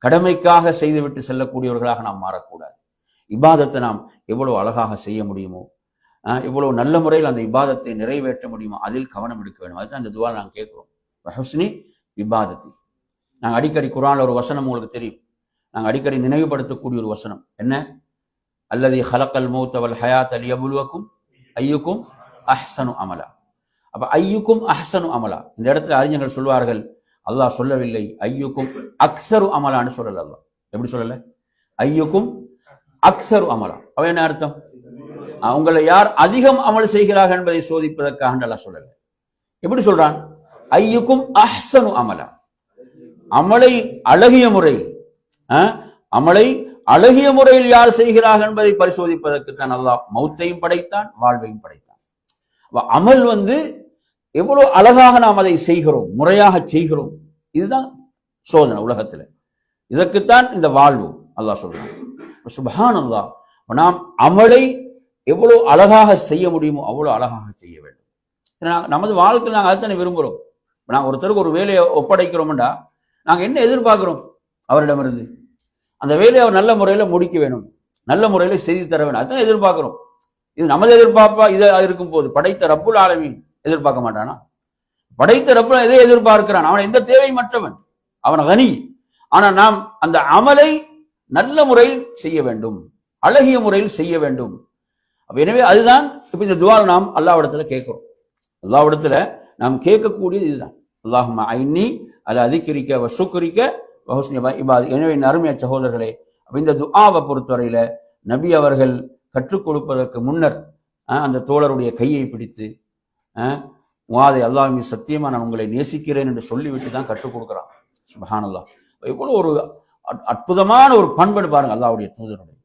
கடமைக்காக செய்துவிட்டு செல்லக்கூடியவர்களாக நாம் மாறக்கூடாது. இபாதத்தை நாம் எவ்வளவு அழகாக செய்ய முடியுமோ, இவ்வளவு நல்ல முறையில் அந்த இபாதத்தை நிறைவேற்ற முடியுமோ அதில் கவனம் எடுக்க வேண்டும். அதுதான் இந்த துவா நாங்கள் கேட்கிறோம், வஹுஸ்னி இபாதத்தி. நாங்கள் அடிக்கடி குர்ஆன்ல ஒரு வசனம் உங்களுக்கு தெரியும், நாங்கள் அடிக்கடி நினைவுபடுத்தக்கூடிய ஒரு வசனம் என்ன? அல்லதி ஹலக்கல் மௌத்த வல் ஹயாத்த லியப்லுவக்கும் ஐயுக்கும் அஹ்சனு அமலா. அப்ப ஐயுக்கும் அஹ்சனு அமலா, இந்த இடத்துல அறிஞர்கள் சொல்வார்கள், அல்லாஹ் சொல்லவில்லை ஐயுக்கும் அக்ஸரு அமலான்னு சொல்லல. அல்லாஹ் எப்படி சொல்லல? ஐயுக்கும் அக்ஸரு அமலா. அவ என்ன அர்த்தம்? உங்களை யார் அதிகம் அமல் செய்கிறார்கள் என்பதை சோதிப்பதற்காக அல்லாஹ் சொல்லல. எப்படி சொல்றான்? ஐயுக்கும் அஹ்சனு அமலா, அமலை அழகிய முறையில் யார் செய்கிறார்கள் என்பதை பரிசோதிப்பதற்கு தான் அல்லாஹ் மௌத்தையும் படைத்தான், வாழ்வையும் படைத்தான். அமல் எவ்வளவு அழகாக நாம் அதை செய்கிறோம், முறையாக செய்கிறோம், இதுதான் சோதனை உலகத்தில். இதற்குத்தான் இந்த வாழ்வு. அல்லாஹ் சொல்றான் சுப்ஹானல்லாஹ், நாம் அமலை எவ்வளவு அழகாக செய்ய முடியுமோ அவ்வளவு அழகாக செய்ய வேண்டும். நமது வாழ்க்கையில் நாங்கள் அதுதானே விரும்புகிறோம். நாங்கள் ஒருத்தருக்கு ஒரு வேலையை ஒப்படைக்கிறோம்டா நாங்கள் என்ன எதிர்பார்க்கிறோம் அவரிடமிருந்து? அந்த வேலையை அவர் நல்ல முறையில் முடிக்க வேணும், நல்ல முறையில் செய்து தர வேணும், அதுதான் எதிர்பார்க்கிறோம். இது நமது எதிர்பார்ப்பா? இது இருக்கும் போது படைத்த ரப்புல் ஆலமீன் எதிர்பார்க்க மாட்டானா? படைத்த ரப்புல் எதை எதிர்பார்க்கிறான்? அவன் எந்த தேவையற்றவன், அவன் கனி. ஆனா நாம் அந்த அமலை நல்ல முறையில் செய்ய வேண்டும், அழகிய முறையில் செய்ய வேண்டும். எனவே அதுதான் இப்ப இந்த துஆ நாம் அல்லாஹ்விடத்துல கேட்கிறோம். அல்லாஹ்விடத்துல நாம் கேட்கக்கூடியது இதுதான், அல்லாஹும்ம ஐன்னி அலா திக்ரிக வ ஷுக்ரிக வ ஹுஸ்னி இபாதத். எனவே அருமையான சகோதரர்களே, இந்த துஆவை பொறுத்தவரையில நபி அவர்கள் கற்றுக் கொடுப்பதற்கு முன்னர் அந்த தோழருடைய கையை பிடித்து முஆதை, அல்லாஹ்வின் சத்தியமா நான் உங்களை நேசிக்கிறேன் என்று சொல்லிவிட்டு தான் கற்றுக் கொடுக்கிறான். சுப்ஹானல்லாஹ், எவ்வளவு ஒரு அற்புதமான ஒரு பண்பு பாருங்க அல்லாஹ்வுடைய தூதருடைய.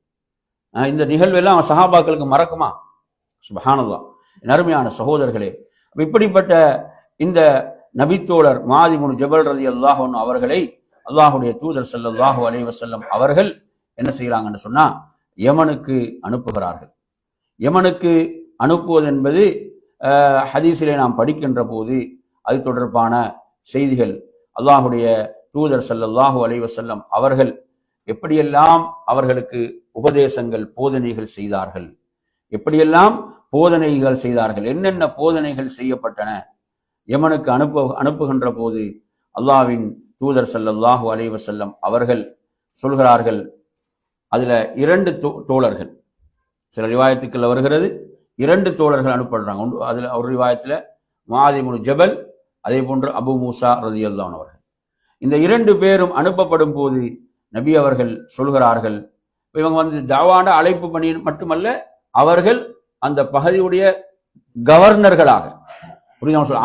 இந்த நிகழ்வெல்லாம் சஹாபாக்களுக்கு மறக்குமா? சுப்ஹானல்லாஹ். அருமையான சகோதரர்களே, இப்படிப்பட்ட இந்த நபித்தோழர் முஆத் இப்னு ஜபல் ரலியல்லாஹு அன்ஹு அவர்களை அல்லாஹ்வுடைய தூதர் ஸல்லல்லாஹு அலைஹி வஸல்லம் அவர்கள் என்ன செய்யறாங்கன்னு சொன்னா யமனுக்கு அனுப்புகிறார்கள். யமனுக்கு அனுப்புவது என்பது ஹதீஸிலே நாம் படிக்கின்ற போது அது தொடர்பான செய்திகள், அல்லாஹ்வுடைய தூதர் ஸல்லல்லாஹு அலைஹி வஸல்லம் அவர்கள் எப்படியெல்லாம் அவர்களுக்கு உபதேசங்கள் போதனைகள் செய்தார்கள், எப்படியெல்லாம் போதனைகள் செய்தார்கள், என்னென்ன போதனைகள் செய்யப்பட்டன. யமனுக்கு அனுப்புகின்ற போது அல்லாஹ்வின் தூதர் ஸல்லல்லாஹு அலைஹி வஸல்லம் அவர்கள் சொல்கிறார்கள், அதுல 2 தோழர்கள், சில ரிவாயத்துக்கள் வருகிறது 2 தோழர்கள் அனுப்பப்படுறாங்க. அதுல ஒரு ரிவாயத்துல முஆத் இப்னு ஜபல், அதே போன்று அபு மூசா ரலியல்லாஹு அன்ஹு அவர்கள். இந்த 2 பேரும் அனுப்பப்படும் போது நபி அவர்கள் சொல்கிறார்கள், இவங்க தாவான அழைப்பு பணி மட்டுமல்ல, அவர்கள் அந்த பகுதியுடைய கவர்னர்களாக,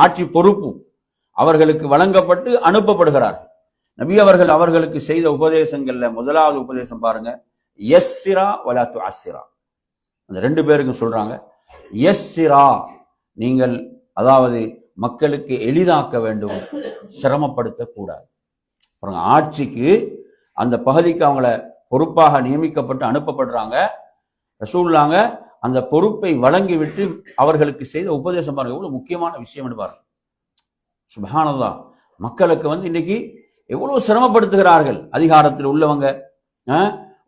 ஆட்சி பொறுப்பு அவர்களுக்கு வழங்கப்பட்டு அனுப்பப்படுகிறார்கள். நபி அவர்கள் அவர்களுக்கு செய்த உபதேசங்கள்ல முதலாவது உபதேசம் பாருங்க, யஸ்ஸிரா வலா துஅஸ்ஸிரா. அந்த 2 பேருக்கும் சொல்றாங்க, யஸ்ஸிரா, நீங்கள் அதாவது மக்களுக்கு எளிதாக்க வேண்டும், சிரமப்படுத்த கூடாது. ஆட்சிக்கு அந்த பகுதிக்கு அவங்கள பொறுப்பாக நியமிக்கப்பட்டு அனுப்பப்படுறாங்க. ரசூலுல்லாஹ் அந்த பொறுப்பை வழங்கிவிட்டு அவர்களுக்கு செய்த உபதேசம் பாருங்க, எவ்வளவு முக்கியமான விஷயம் பாருங்க. சுப்ஹானல்லாஹ், மக்களுக்கு இன்னைக்கு எவ்வளவு சிரமப்படுத்துகிறார்கள் அதிகாரத்தில் உள்ளவங்க.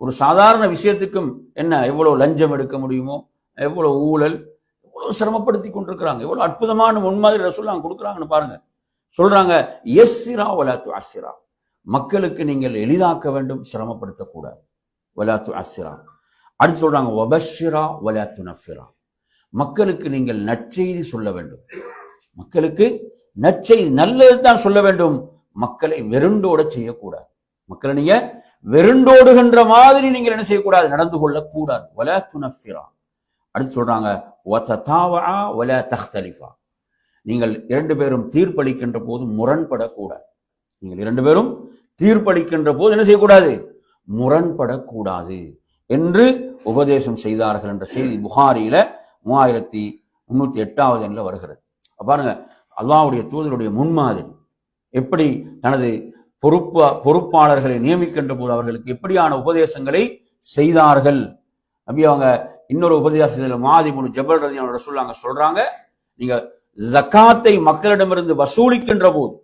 ஒரு சாதாரண விஷயத்துக்கும் என்ன எவ்வளவு லஞ்சம் எடுக்க முடியுமோ, எவ்வளவு ஊழல், எவ்வளவு சிரமப்படுத்தி கொண்டிருக்கிறாங்க. எவ்வளவு அற்புதமான முன்மாதிரி ரசூலுல்லாஹ் கொடுக்குறாங்கன்னு பாருங்க. சொல்றாங்க, யஸ்ஸிரா வலா துஅஸ்ஸிரா, மக்களுக்கு நீங்கள் எளிதாக்க வேண்டும், சிரமப்படுத்தக்கூடாது. வலா துஅஸ்ஸிரா. அடுத்து சொல்றாங்க, வபஷ்ஷிரா வலா துனஃபிரா, மக்களுக்கு நீங்கள் நற்செய்தி சொல்ல வேண்டும். மக்களுக்கு நற்செய்தி, நல்லது தான் சொல்ல வேண்டும், மக்களை வெருண்டோட செய்யக்கூடாது. மக்களை நீங்க வெருண்டோடுகின்ற மாதிரி நீங்கள் என்ன செய்யக்கூடாது, நடந்து கொள்ளக்கூடாது. வலா துனஃபிரா, அடுத்து சொல்றாங்க வததாவஆ வலா தக்தலிஃபா, நீங்கள் இரண்டு பேரும் தீர்ப்பளிக்கின்ற போது முரண்படக்கூடாது. நீங்கள் இரண்டு பேரும் தீர்ப்பளிக்கின்ற போது என்ன செய்யக்கூடாது? முரண்படக்கூடாது என்று உபதேசம் செய்தார்கள் என்ற செய்தி புகாரியில 3308வது எண்ணில் வருகிறது. பாருங்க, அல்லாஹ்வுடைய தூதருடைய முன்மாதிரி எப்படி தனது பொறுப்பாளர்களை நியமிக்கின்ற போது அவர்களுக்கு எப்படியான உபதேசங்களை செய்தார்கள். நபி அவங்க இன்னொரு உபதேசத்தில் முஆத் இப்னு ஜபல் ரலியல்லாஹு அன்ஹு சொல்றாங்க, நீங்க ஜகாத்தை மக்களிடமிருந்து வசூலிக்கின்ற போது,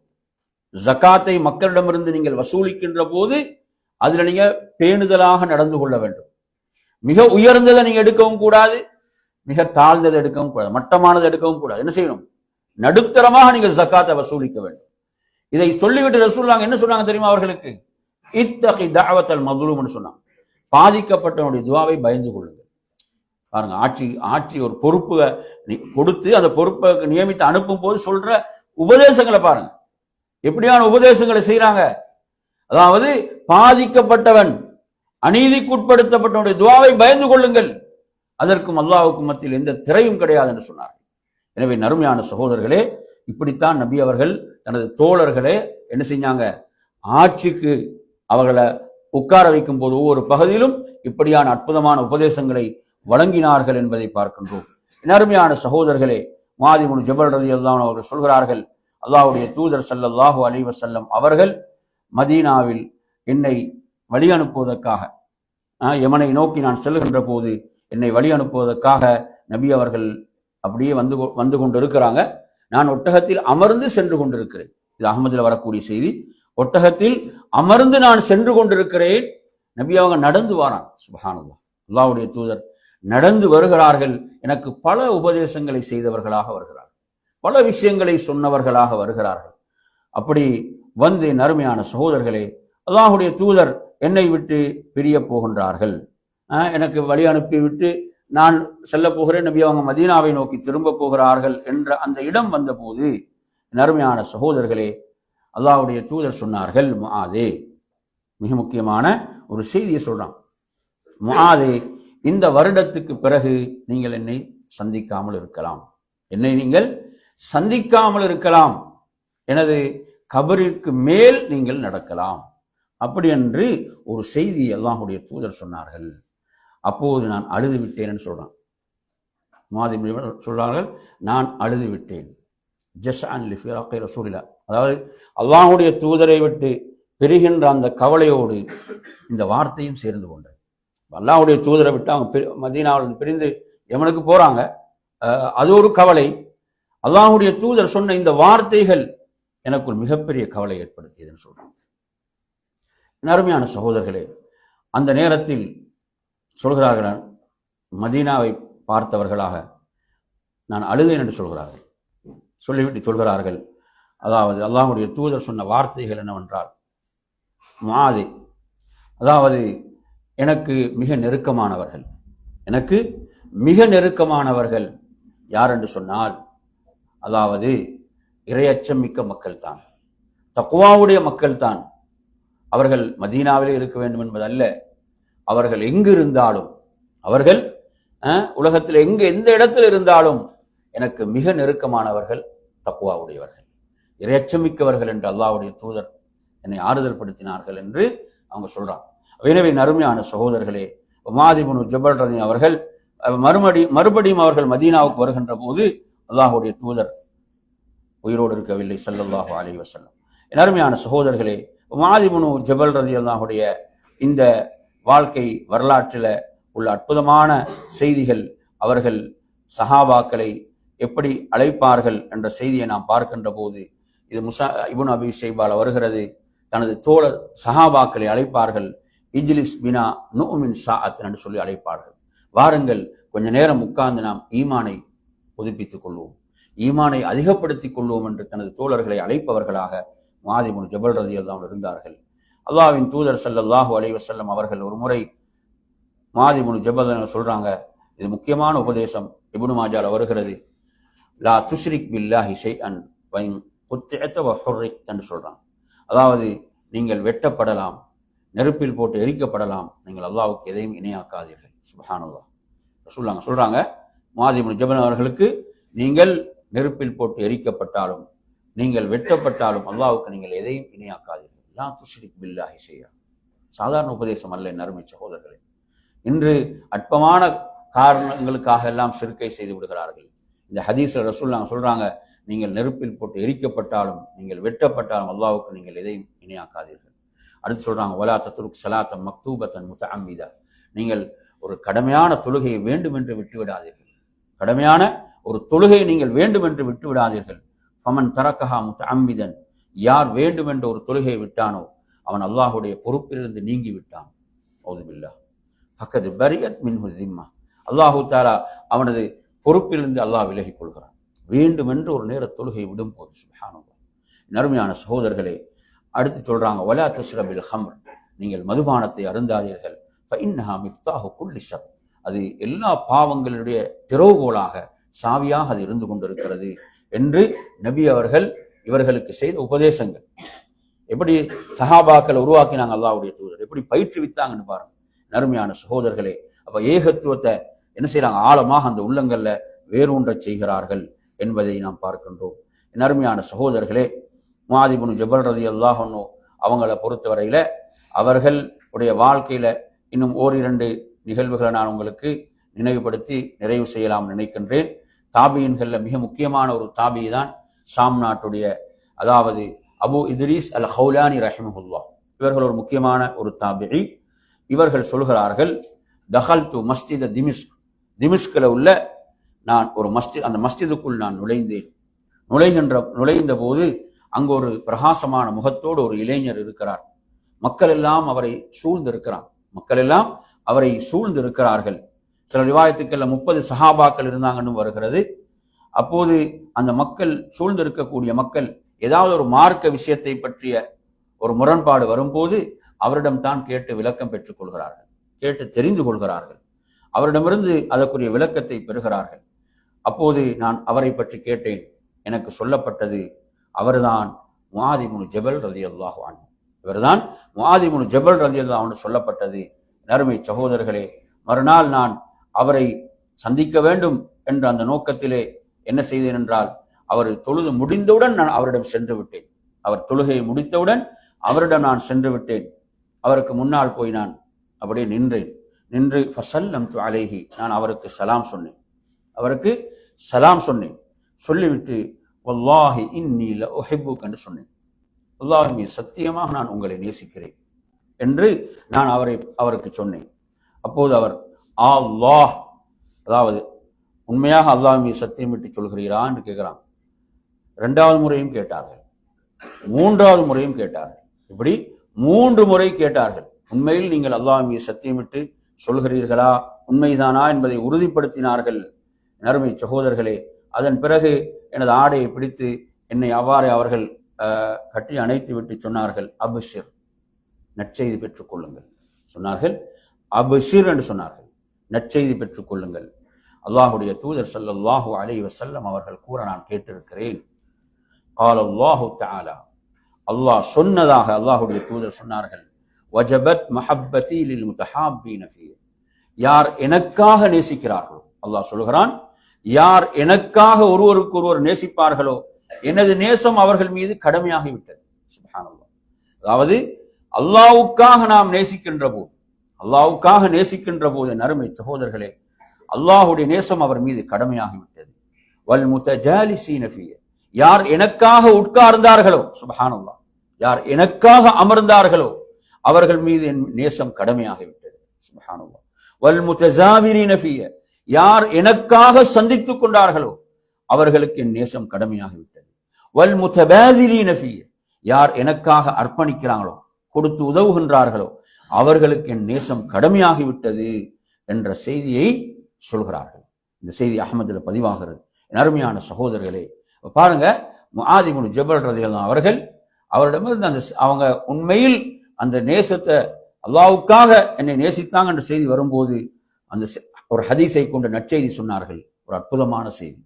ஜகாத்தை மக்களிடமிருந்து நீங்கள் வசூலிக்கின்ற போது அதுல நீங்க பேணுதலாக நடந்து கொள்ள வேண்டும். மிக உயர்ந்ததை நீங்க எடுக்கவும் கூடாது, மிக தாழ்ந்ததை எடுக்கவும் கூடாது, மட்டமானதை எடுக்கவும் கூடாது. என்ன செய்யணும்? நடுத்தரமாக நீங்க ஜகாத்தை வசூலிக்க வேண்டும். இதை சொல்லிவிட்டு ரசூலுல்லாஹ் என்ன சொன்னாங்க தெரியுமா? அவர்களுக்கு இத்தகி தஅவத்தல் மظ்லூம்னு சொன்னாங்க. பாதிக்கப்பட்டவனுடைய துஆவை பயந்து கொள்ளுங்கள். பாருங்க, ஆட்சி ஒரு பொறுப்பு கொடுத்து அந்த பொறுப்பை நியமித்து அனுப்பும் போது சொல்ற உபதேசங்களை பாருங்க, எப்படியான உபதேசங்களை செய்யறாங்க. அதாவது பாதிக்கப்பட்டவன், அநீதிக்குட்படுத்தப்பட்டவனுடைய துஆவை பயந்து கொள்ளுங்கள், அதற்கும் அல்லாஹ்வுக்கும் மத்தியில் எந்த திரையும் கிடையாது என்று சொன்னார். எனவே நறுமையான சகோதரர்களே, இப்படித்தான் நபி அவர்கள் தனது தோழர்களே என்ன செஞ்சாங்க? ஆட்சிக்கு அவர்களை உட்கார வைக்கும் போது ஒவ்வொரு பகுதியிலும் இப்படியான அற்புதமான உபதேசங்களை வழங்கினார்கள் என்பதை பார்க்கின்றோம். நறுமையான சகோதரர்களே, முஆத் இப்னு ஜபல் ரலியல்லாஹு அன்ஹு அவர்கள் சொல்கிறார்கள், அல்லாஹ்வுடைய தூதர் ஸல்லல்லாஹு அலைஹி வஸல்லம் அவர்கள் மதீனாவில் என்னை வழி அனுப்புவதற்காக, யமனை நோக்கி நான் செல்கின்ற போது என்னை வழி அனுப்புவதற்காக நபி அவர்கள் அப்படியே வந்து கொண்டிருக்கிறாங்க. நான் ஒட்டகத்தில் அமர்ந்து சென்று கொண்டிருக்கிறேன். இது அகமதுல வரக்கூடிய செய்தி. ஒட்டகத்தில் அமர்ந்து நான் சென்று கொண்டிருக்கிறேன். நபி அவங்க நடந்து வாரான். சுப்ஹானல்லாஹ், அல்லாஹ்வுடைய தூதர் நடந்து வருகிறார்கள். எனக்கு பல உபதேசங்களை செய்தவர்களாக வருகிறார்கள், பல விஷயங்களை சொன்னவர்களாக வருகிறார்கள். அப்படி வந்து நறுமையான சகோதரர்களே, அல்லாஹ்வுடைய தூதர் என்னை விட்டு பிரிய போகின்றார்கள். எனக்கு வழி அனுப்பி விட்டு நான் செல்ல போகிறேன், நபி அவங்க மதீனாவை நோக்கி திரும்ப போகிறார்கள் என்ற அந்த இடம் வந்தபோது நறுமையான சகோதரர்களே, அல்லாஹ்வுடைய தூதர் சொன்னார்கள், முஆதே, மிக முக்கியமான ஒரு செய்தியை சொல்றான். முஆதே, இந்த வருடத்துக்கு பிறகு நீங்கள் என்னை சந்திக்காமல் இருக்கலாம், என்னை நீங்கள் சந்திக்காமல் இருக்கலாம், எனது கபருக்கு மேல் நீங்கள் நடக்கலாம், அப்படி என்று ஒரு செய்தி அல்லாஹ்வுடைய தூதர் சொன்னார்கள். அப்போது நான் அழுது விட்டேன் என்று சொல்றான். முஆத் சொல்றார்கள், நான் அழுது விட்டேன். ஜஸ்அன் லிஃபிராகி ரசூலில்லாஹ், அதாவது அல்லாஹ்வுடைய தூதரை விட்டு பெறுகின்ற அந்த கவலையோடு இந்த வார்த்தையும் சேர்ந்து கொண்டது. அல்லாஹ்வுடைய தூதரை விட்டு அவங்க மதீனாவில் பிரிந்து யமனுக்கு போறாங்க, அது ஒரு கவலை. அல்லாஹ்வுடைய தூதர் சொன்ன இந்த வார்த்தைகள் எனக்குள் மிகப்பெரிய கவலை ஏற்படுத்தியதுன்னு சொல்றாங்க. அருமையான சகோதரர்களே, அந்த நேரத்தில் சொல்கிறார்கள், மதீனாவை பார்த்தவர்களாக நான் அழுதேன் என்று சொல்கிறார்கள். சொல்லிவிட்டு சொல்கிறார்கள், அதாவது அல்லாஹ்வுடைய தூதர் சொன்ன வார்த்தைகள் என்னவென்றால், முஆதே, அதாவது எனக்கு மிக நெருக்கமானவர்கள், எனக்கு மிக நெருக்கமானவர்கள் யார் என்று சொன்னால், அதாவது இறையச்சம் மிக்க மக்கள் தான், தக்வாவுடைய மக்கள் தான். அவர்கள் மதீனாவிலே இருக்க வேண்டும் என்பதல்ல, அவர்கள் எங்கு இருந்தாலும், அவர்கள் உலகத்தில் எந்த இடத்தில் இருந்தாலும் எனக்கு மிக நெருக்கமானவர்கள் தக்வாவுடையவர்கள், இறையச்சமிக்கவர்கள் என்று அல்லாஹ்வுடைய தூதர் என்னை ஆறுதல் படுத்தினார்கள் என்று அவங்க சொல்றாங்க. எனவே நறுமையான சகோதரர்களே, முஆத் இப்னு ஜபல் ரலியல்லாஹு அவர்கள் மறுபடியும் அவர்கள் மதீனாவுக்கு வருகின்ற போது அல்லாஹ்வுடைய தூதர் உயிரோடு இருக்கவில்லை ஸல்லல்லாஹு அலைஹி வஸல்லம். நறுமையான சகோதரர்களே, முஆத் இப்னு ஜபல் ரலியல்லாஹுடைய இந்த வாழ்க்கை வரலாற்றில் உள்ள அற்புதமான செய்திகள், அவர்கள் சஹாபாக்களை எப்படி அழைப்பார்கள் என்ற செய்தியை நாம் பார்க்கின்ற போது, இது இப்னு அபி ஷைபால வருகிறது. தனது தோழர் சஹாபாக்களை அழைப்பார்கள், இஜ்லிஸ் பினா நுமின் ஸாஅத் என்று சொல்லி அழைப்பார்கள். வாருங்கள், கொஞ்ச நேரம் உட்கார்ந்து நாம் ஈமானை புதுப்பித்துக் கொள்வோம், ஈமானை அதிகப்படுத்திக் கொள்வோம் என்று தனது தோழர்களை அழைப்பவர்களாக முஆத் இப்னு ஜபல் ரலியல்லாஹு அன்ஹு இருந்தார்கள். அல்லாஹ்வின் தூதர் ஸல்லல்லாஹு அலைஹி வஸல்லம் அவர்கள் ஒரு முறை முஆத் இப்னு ஜபல் சொல்றாங்க, இது முக்கியமான உபதேசம், இப்னு மாஜால வருகிறது, லா துஷ்ரிக் பில்லாஹி ஷைஅன் வ இன் குத்திஅத வ ஹுர்ரிக் என்று சொல்றாங்க. அதாவது நீங்கள் வெட்டப்படலாம், நெருப்பில் போட்டு எரிக்கப்படலாம், நீங்கள் அல்லாஹ்வுக்கு எதையும் இணையாக்காதீர்கள். சுப்ஹானல்லாஹ். ரசூலுல்லாஹ் சொல்றாங்க, முஆத் இப்னு ஜபல் அவர்களுக்கு, நீங்கள் நெருப்பில் போட்டு எரிக்கப்பட்டாலும் நீங்கள் வெட்டப்பட்டாலும் அல்லாஹ்வுக்கு நீங்கள் எதையும் இணையாக்காதீர்கள். லா துஷ்ரிக் பில்லாஹி ஷைஆ. சாதாரண உபதேசம் அல்ல என் அருமை சகோதரர்களே. இன்று அற்பமான காரணங்களுக்காக எல்லாம் ஷிர்கை செய்து விடுகிறார்கள். இந்த ஹதீஸ்ல ரசூலுல்லாஹ் சொல்றாங்க, நீங்கள் நெருப்பில் போட்டு எரிக்கப்பட்டாலும் நீங்கள் வெட்டப்பட்டாலும் அல்லாஹ்வுக்கு நீங்கள் எதையும் இணையாக்காதீர்கள். அடுத்து சொல்றாங்க, வலா தத்ருக் ஸலாத்தன் மக்தூபத்தன் முத்தஅம்மிதா. நீங்கள் ஒரு கடமையான தொழுகையை வேண்டுமென்று விட்டுவிடாதீர்கள். கடமையான ஒரு தொழுகையை நீங்கள் வேண்டுமென்று விட்டுவிடாதீர்கள். ஃபமன் தரக்கஹா முத்தஅம்மிதன். யார் வேண்டுமென்ற ஒரு தொழுகையை விட்டானோ அவன் அல்லாஹ்வுடைய பொறுப்பிலிருந்து நீங்கி விட்டான். அவுதுபில்லாஹ். ஃபக்கத் பரியத் மின்ஹு திம்மா. அல்லாஹு தஆலா அவனது பொறுப்பிலிருந்து அல்லாஹ் விலகிக் கொள்கிறான். வேண்டுமென்று ஒரு நேர தொழுகை விடும் போது. சுப்ஹானல்லாஹ். நறுமையான சகோதரர்களே, அடுத்து சொல்றாங்க, வலா தஷ்ரபில் ஹம்ர். நீங்கள் மதுபானத்தை அருந்தாதீர்கள். ஃபஇன்னஹா மிஃப்தாஹு குல்லி ஷர். அது எல்லா பாவங்களுடைய திறவுகோலாக, சாவியாக அது இருந்து கொண்டிருக்கிறது என்று நபி அவர்கள் இவர்களுக்கு செய்த உபதேசங்கள். எப்படி சஹாபாக்களை உருவாக்கினாங்க அல்லாஹ்வுடைய தூதர், எப்படி பயிற்றுவித்தாங்கன்னு பாருங்க நறுமையான சகோதரர்களே. அப்ப ஏகத்துவத்தை என்ன செய்யறாங்க, ஆழமாக அந்த உள்ளங்கள்ல வேரூன்ற செய்கிறார்கள் என்பதை நாம் பார்க்கின்றோம். நறுமையான சகோதரர்களே, முஆத் இப்னு ஜபல் ரலியல்லாஹு அன்ஹு அவங்கள பொறுத்தவரையில அவர்களுடைய வாழ்க்கையில இன்னும் ஓரிரண்டு நிகழ்வுகளை நான் உங்களுக்கு நினைவுபடுத்தி நிறைவு செய்யலாம் நினைக்கின்றேன். தாபியின்கள்ல மிக முக்கியமான ஒரு தாபி தான் ஷாம் நாட்டுடைய, அதாவது அபு இத்ரீஸ் அல் ஹவுலானி ரஹிமஹுல்லாஹ். இவர்கள் ஒரு முக்கியமான ஒரு தாபிஇ. இவர்கள் சொல்கிறார்கள், தஹல்து மஸ்ஜித திமிஸ்க். திமிஸ்கில் உள்ள நான் ஒரு மஸ்ஜித், அந்த மஸ்ஜிதுக்குள் நான் நுழைந்தேன். நுழைந்த போது அங்கு ஒரு பிரகாசமான முகத்தோடு ஒரு இளைஞர் இருக்கிறார். மக்கள் எல்லாம் அவரை சூழ்ந்திருக்கிறார்கள். சில ரிவாயத்துக்கள்ல 30 சஹாபாக்கள் இருந்தாங்கன்னு வருகிறது. அப்போது அந்த மக்கள் சூழ்ந்திருக்கக்கூடிய மக்கள் ஏதாவது ஒரு மார்க்க விஷயத்தை பற்றிய ஒரு முரண்பாடு வரும்போது அவரிடம் தான் கேட்டு விளக்கம் பெற்றுக் கொள்கிறார்கள், கேட்டு தெரிந்து கொள்கிறார்கள், அவரிடமிருந்து அதற்குரிய விளக்கத்தை பெறுகிறார்கள். அப்போது நான் அவரை பற்றி கேட்டேன். எனக்கு சொல்லப்பட்டது, அவர்தான் முஆத் இப்னு ஜபல் ரலியல்லாஹு அன்ஹு. இவர்தான் முஆத் இப்னு ஜபல் ரலியல்லாஹு அன்ஹு சொல்லப்பட்டது. நறுமை சகோதரர்களே, மறுநாள் நான் அவரை சந்திக்க வேண்டும் என்ற அந்த நோக்கத்திலே என்ன செய்தேன் என்றால், அவர் தொழுது முடிந்தவுடன் நான் அவரிடம் சென்று விட்டேன். அவர் தொழுகையை முடித்தவுடன் அவரிடம் நான் சென்று விட்டேன். அவருக்கு முன்னால் போய் நான் அப்படியே நின்று ஃபஸல்லம்து அலைஹி, நான் அவருக்கு சலாம் சொன்னேன். சொல்லிவிட்டு வல்லாஹி இன்னி லஉஹிப்புக என்று சொன்னேன். அல்லாஹ் மீது சத்தியமாக நான் உங்களை நேசிக்கிறேன் என்று நான் அவருக்கு சொன்னேன். அப்போது அவர் அல்லாஹ், அதாவது உண்மையாக அல்லாஹ் மீது சத்தியம் விட்டு சொல்கிறீரா என்று கேட்கிறான். 2வது முறையும் கேட்டார்கள், 3வது முறையும் கேட்டார்கள். இப்படி 3 முறை கேட்டார்கள். உண்மையில் நீங்கள் அல்லாஹ் மீது சத்தியமிட்டு சொல்கிறீர்களா, உண்மைதானா என்பதை உறுதிப்படுத்தினார்கள். நறுமை சகோதரர்களே, அதன் பிறகு எனது ஆடையை பிடித்து என்னை அவ்வாறு அவர்கள் கட்டி அணைத்து விட்டு சொன்னார்கள், அபுஷிர், நற்செய்தி பெற்றுக் கொள்ளுங்கள் சொன்னார்கள். அபுஷிர் என்று சொன்னார்கள், நற்செய்தி பெற்றுக் கொள்ளுங்கள். அல்லாஹுடைய தூதர் ஸல்லல்லாஹு அலைஹி வஸல்லம் அவர்கள் கூற நான் கேட்டிருக்கிறேன். قال الله تعالى, அல்லாஹ் சொன்னதாக அல்லாஹுடைய தூதர் சொன்னார்கள், வஜபத் மஹப்பதி லில் முத்தஹாப்பீன ஃபீ. யார் எனக்காக நேசிக்கிறார்களோ, அல்லாஹ் சொல்கிறான், யார் எனக்காக ஒருவருக்கு ஒருவர் நேசிப்பார்களோ எனது நேசம் அவர்கள் மீது கடமையாகிவிட்டது. சுப்ஹானல்லாஹ். அதாவது அல்லாஹ்வுக்காக நாம் நேசிக்கின்ற போது நறுமை சகோதரர்களே, அல்லாஹுடைய நேசம் அவர் மீது கடமையாகிவிட்டது. வல் முத்தஜாலிஸீன ஃபீ, யார் எனக்காக உட்கார்ந்தார்களோ, சுப்ஹானல்லாஹ், யார் எனக்காக அமர்ந்தார்களோ அவர்கள் மீது என் நேசம் கடமையாகிவிட்டது. சுப்ஹானல்லாஹ். வல் முத்தஸாவிரீன ஃபீ, யார் எனக்காக சந்தித்துக் கொண்டார்களோ அவர்களுக்கு என் நேசம் கடமையாகிவிட்டது. வல் முத்தபாதிரீன ஃபீ, யார் எனக்காக அர்ப்பணிக்கிறாங்களோ, கொடுத்து உதவுகின்றார்களோ அவர்களுக்கு என் நேசம் கடமையாகிவிட்டது என்ற செய்தியை சொல்கிறார்கள். இந்த செய்தி அஹ்மதுல பதிவாகிறது. அருமையான சகோதரர்களே, பாருங்க, முஆத் இப்னு ஜபல் ரலியல்லாஹு அவர்கள் அவரிடமிருந்து அவங்க உண்மையில் அந்த நேசத்தை, அல்லாஹ்வுக்காக என்னை நேசித்தாங்க என்ற செய்தி வரும்போது அந்த ஒரு ஹதீஸை கொண்டு நற்செய்தி சொன்னார்கள். ஒரு அற்புதமான செய்தி,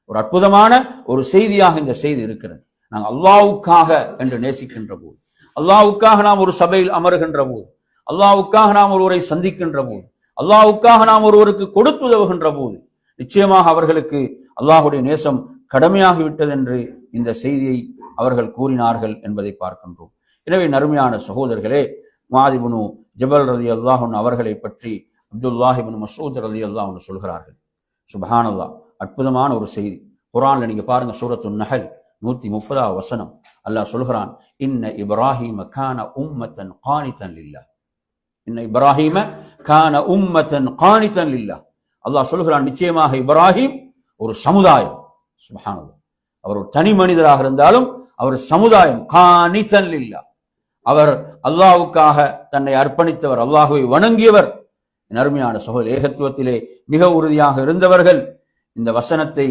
ஒரு அற்புதமான ஒரு செய்தியாக இந்த செய்தி இருக்கிறது. நாங்கள் அல்லாஹ்வுக்காக என்று நேசிக்கின்ற போது, அல்லாஹ்வுக்காக நாம் ஒரு சபையில் அமர்கின்ற போது, அல்லாஹ்வுக்காக நாம் ஒருவரை சந்திக்கின்ற போது, அல்லாஹ்வுக்காக நாம் ஒருவருக்கு கொடுத்து உதவுகின்ற போது நிச்சயமாக அவர்களுக்கு அல்லாஹுடைய நேசம் கடமையாகிவிட்டது என்று இந்த செய்தியை அவர்கள் கூறினார்கள் என்பதை பார்க்கின்றோம். எனவே நறுமையான சகோதரர்களே, முஆத் இப்னு ஜபல் ரலியல்லாஹு அன்ஹு அவர்களை பற்றி அப்துல்லாஹ் இப்னு மஸ்ஊத் ரலியல்லாஹு அன்ஹு சொல்கிறார்கள். சுப்ஹானல்லாஹ், அற்புதமான ஒரு செய்தி. குர்ஆன்ல நீங்க பாருங்க, சூரத்துன் நஹல் 130 வசனம் அல்லாஹ் சொல்கிறான், இன்ன இப்ராஹீம கான உம்மத்தன் கானிதன் லில்லாஹ். இன்ன இப்ராஹீம கான உம்மத்தன் கானிதன் லில்லாஹ். அல்லாஹ் சொல்கிறான், நிச்சயமாக இப்ராஹிம் ஒரு சமுதாயம். சுப்ஹானல்லாஹ், அவர் ஒரு தனி மனிதராக இருந்தாலும் அவர் சமுதாயம். கானிதன் லில்லாஹ், அவர் அல்லாஹ்வுக்காக தன்னை அர்ப்பணித்தவர், அல்லாஹ்வை வணங்கியவர். அருமையான சகோதரர், ஏகத்துவத்திலே மிக உறுதியாக இருந்தவர்கள். இந்த வசனத்தை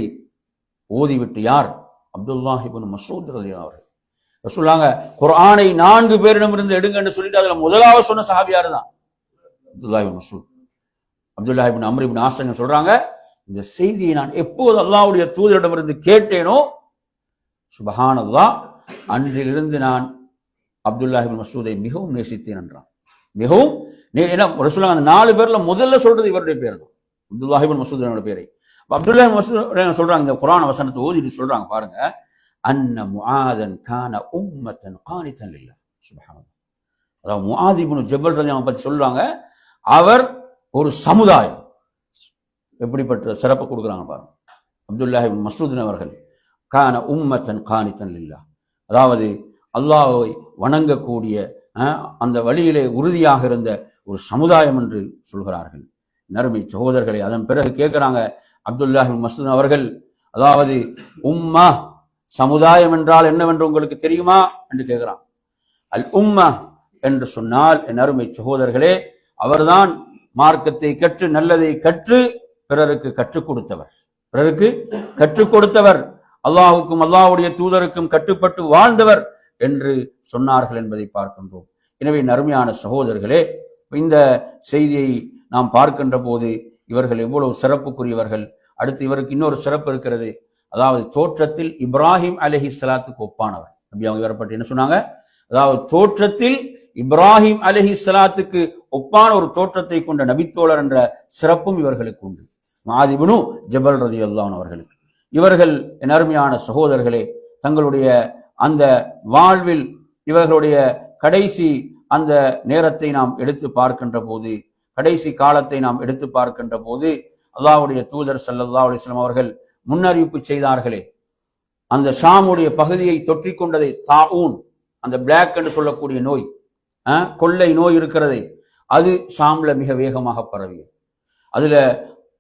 ஓதிவிட்டு யார்? அப்துல்லாஹ் இப்னு மஸ்ஊத் ரலியல்லாஹு அன்ஹு அவர்கள் சொல்லாங்க, குர்ஆனை 4 பேரிடமிருந்து எடுங்கன்னு சொல்லிட்டு அதுல முதலாவது சொன்ன சஹாபியார் தான் அப்துல்லாஹ் இப்னு மஸ்ஊத். அப்துல்லாஹ் இப்னு அம்ர் இப்னு ஆஸ் சொல்றாங்க, இந்த செய்தியை நான் எப்போது அல்லாஹ்வுடைய தூதரிடமிருந்து கேட்டேனோ, சுப்ஹானல்லாஹ், அன்றிலிருந்து நான் அப்துல்லாஹ் இப்னு மஸ்ஊதை மிகவும் நேசித்தேன் என்றான். மிகவும் ரசூலுல்லாஹ் அந்த 4 பேர்ல முதல்ல சொல்றது இவருடைய பேர் தான், அப்துல்லாஹ் இப்னு மஸ்ஊத் என்னோட பேரை. அப்துல்லாஹ் இப்னு மஸ்ஊத் சொல்றாங்க, இந்த குர்ஆன் வசனத்தை ஓதிட்டு சொல்றாங்க பாருங்க, அன்ன முஆதன் கான உம்மத்தன் கானிதன் லில்லாஹ். சுப்ஹானல்லாஹ், அதாவது முஆத் இப்னு ஜபல் ரலியல்லாஹு பத்தி சொல்றாங்க, அவர் ஒரு சமுதாயம். எப்படிப்பட்ட சிறப்பு கொடுக்குறாங்க பாருங்க. அப்துல்லாஹ் இப்னு மஸ்ஊத் அவர்கள் கான உம்மத்தன் கானிதன் லில்லாஹ், அதாவது அல்லாஹ்வை வணங்கக்கூடிய அந்த வழியிலே உறுதியாக இருந்த ஒரு சமுதாயம் என்று சொல்கிறார்கள். நறுமை சகோதரர்களை, அதன் பிறகு கேட்கிறாங்க அப்துல்லாஹ் இப்னு மஸ்ஊத் அவர்கள், அதாவது உம்மா சமுதாயம் என்றால் என்னவென்று உங்களுக்கு தெரியுமா என்று கேட்கிறான். அல் உம்மா என்று சொன்னால், என் அருமை சகோதரர்களே, அவர்தான் மார்க்கத்தை கற்று நல்லதை கற்று பிறருக்கு கற்றுக் கொடுத்தவர், பிறருக்கு கற்றுக் கொடுத்தவர், அல்லாஹுக்கும் அல்லாஹ்வுடைய தூதருக்கும் கட்டுப்பட்டு வாழ்ந்தவர் என்று சொன்னார்கள் என்பதை பார்க்கின்றோம். எனவே நறுமையான சகோதரர்களே, இந்த செய்தியை நாம் பார்க்கின்ற போது இவர்கள் எவ்வளவு சிறப்புக்குரியவர்கள். அடுத்து இவருக்கு இன்னொரு சிறப்பு இருக்கிறது, அதாவது தோற்றத்தில் இப்ராஹிம் அலைஹிஸ்ஸலாத்துக்கு ஒப்பானவர். நபி அவங்க இவரை பற்றி என்ன சொன்னாங்க? அதாவது தோற்றத்தில் இப்ராஹிம் அலைஹிஸ்ஸலாத்துக்கு ஒப்பான ஒரு தோற்றத்தை கொண்ட நபித்தோழர் என்ற சிறப்பும் இவர்களுக்கு உண்டு, முஆத் இப்னு ஜபல் ரலியல்லாஹு அன்ஹு அவர்களுக்கு. இவர்கள் என் அருமையான சகோதரர்களே, தங்களுடைய அந்த வாழ்வில் இவர்களுடைய கடைசி அந்த நேரத்தை நாம் எடுத்து பார்க்கின்ற போது, கடைசி காலத்தை நாம் எடுத்து பார்க்கின்ற போது, அல்லாஹ்வுடைய தூதர் ஸல்லல்லாஹு அலைஹி வஸல்லம் அவர்கள் முன்னறிவிப்பு செய்தார்களே, அந்த ஷாமுடைய பகுதியை தொற்றிக் கொண்டதை, தாஊன், அந்த பிளாக் என்று சொல்லக்கூடிய நோய், கொள்ளை நோய் இருக்கிறதை, அது ஷாம்ல மிக வேகமாக பரவியது. அதுல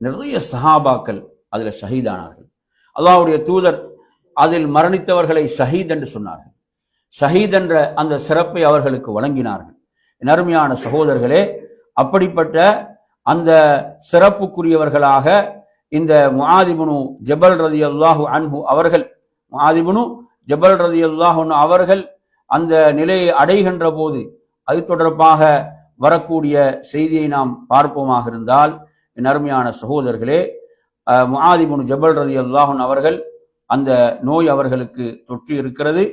நிறைய சஹாபாக்கள் அதுல ஷஹீதானார்கள். அல்லாஹ்வுடைய தூதர் அதில் மரணித்தவர்களை ஷஹீத் என்று சொன்னார்கள். ஷஹீத் என்ற அந்த சிறப்பை அவர்களுக்கு வழங்கினார்கள். அருமையான சகோதரர்களே, அப்படிப்பட்ட அந்த சிறப்புக்குரியவர்களாக இந்த முஆத் இப்னு ஜபல் ரலியல்லாஹு அன்ஹு அவர்கள், முஆத் இப்னு ஜபல் ரலியல்லாஹு அன்ஹு அவர்கள் அந்த நிலையை அடைகின்ற போது அது தொடர்பாக வரக்கூடிய செய்தியை நாம் பார்ப்போமாக இருந்தால், என் அருமையான சகோதரர்களே, முஆத் இப்னு ஜபல் ரலியல்லாஹு அன்ஹு அவர்கள் அந்த நோய் அவர்களுக்கு தொற்றி இருக்கிறது.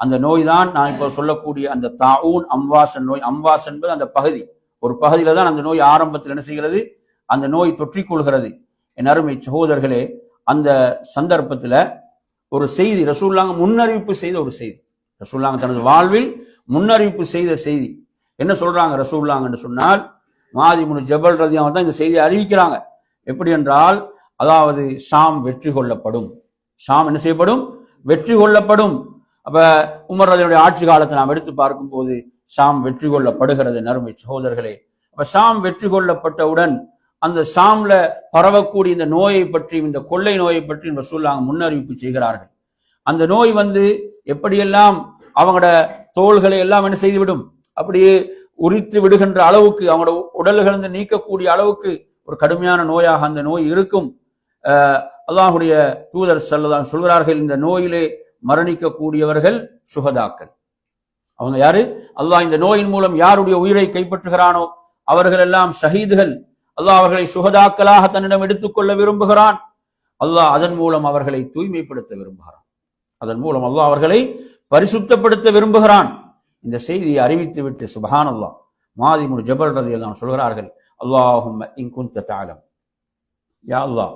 அந்த நோய் தான் நான் இப்போ சொல்லக்கூடிய அந்த தாஊன் அம்வாஸ் நோய். அம்வாஸ் என்பது அந்த பகுதி, ஒரு பகுதியில தான் அந்த நோய் ஆரம்பத்தில் என்ன செய்கிறது, அந்த நோய் தொற்றிக்கொள்கிறது. என் அருமை சகோதரர்களே, அந்த சந்தர்ப்பத்தில் ஒரு செய்தி ரசூலுல்லாஹ் முன்னறிவிப்பு செய்த ஒரு செய்தி, ரசூலுல்லாஹ் தனது வாழ்வில் முன்னறிவிப்பு செய்த செய்தி என்ன சொல்றாங்க ரசூலுல்லாஹ் என்று சொன்னால், முஆத் இப்னு ஜபல் ரலியல்லாஹு அன்ஹு இந்த செய்தியை அறிவிக்கிறாங்க. எப்படி என்றால், அதாவது ஷாம் வெற்றி கொள்ளப்படும், ஷாம் என்ன செய்யப்படும், வெற்றி கொள்ளப்படும். அப்ப உமர் ரலியல்லாஹு ஆட்சி காலத்தை நாம் எடுத்து பார்க்கும் போது ஷாம் வெற்றி கொள்ளப்படுகிறது. நறுமை சகோதரர்களே, அப்ப ஷாம் வெற்றி கொள்ளப்பட்டவுடன் அந்த ஷாம்ல பரவக்கூடிய இந்த நோயை பற்றி, இந்த கொள்ளை நோயை பற்றி ரசூலுல்லாஹ் முன்னறிவிப்பு செய்கிறார்கள். அந்த நோய் எப்படியெல்லாம் அவங்களோட தோள்களை எல்லாம் என்ன செய்துவிடும், அப்படியே உரித்து விடுகின்ற அளவுக்கு, அவங்களோட உடல்களிலிருந்து நீக்கக்கூடிய அளவுக்கு ஒரு கடுமையான நோயாக அந்த நோய் இருக்கும். அல்லாஹுடைய தூதர் ஸல்லல்லாஹு அலைஹி சொல்கிறார்கள், இந்த நோயிலே மரணிக்கக்கூடியவர்கள் சுஹதாக்கள். அவங்க யாரு? அல்லாஹ் இந்த நோயின் மூலம் யாருடைய உயிரை கைப்பற்றுகிறானோ அவர்கள் எல்லாம் ஷஹீதுகள். அல்லாஹ் அவர்களை சுஹதாக்களாக தன்னிடம் எடுத்துக்கொள்ள விரும்புகிறான். அல்லாஹ் அதன் மூலம் அவர்களை தூய்மைப்படுத்த விரும்புகிறான். அதன் மூலம் அல்லாஹ் அவர்களை பரிசுத்தப்படுத்த விரும்புகிறான். இந்த செய்தியை அறிவித்து விட்டு சுப்ஹானல்லாஹ் முஆத் இப்னு ஜபல் ரலியல்லாஹு அன்ஹு சொல்கிறார்கள், அல்லாஹும்ம இன் குன்த தஅலம், யா அல்லாஹ்,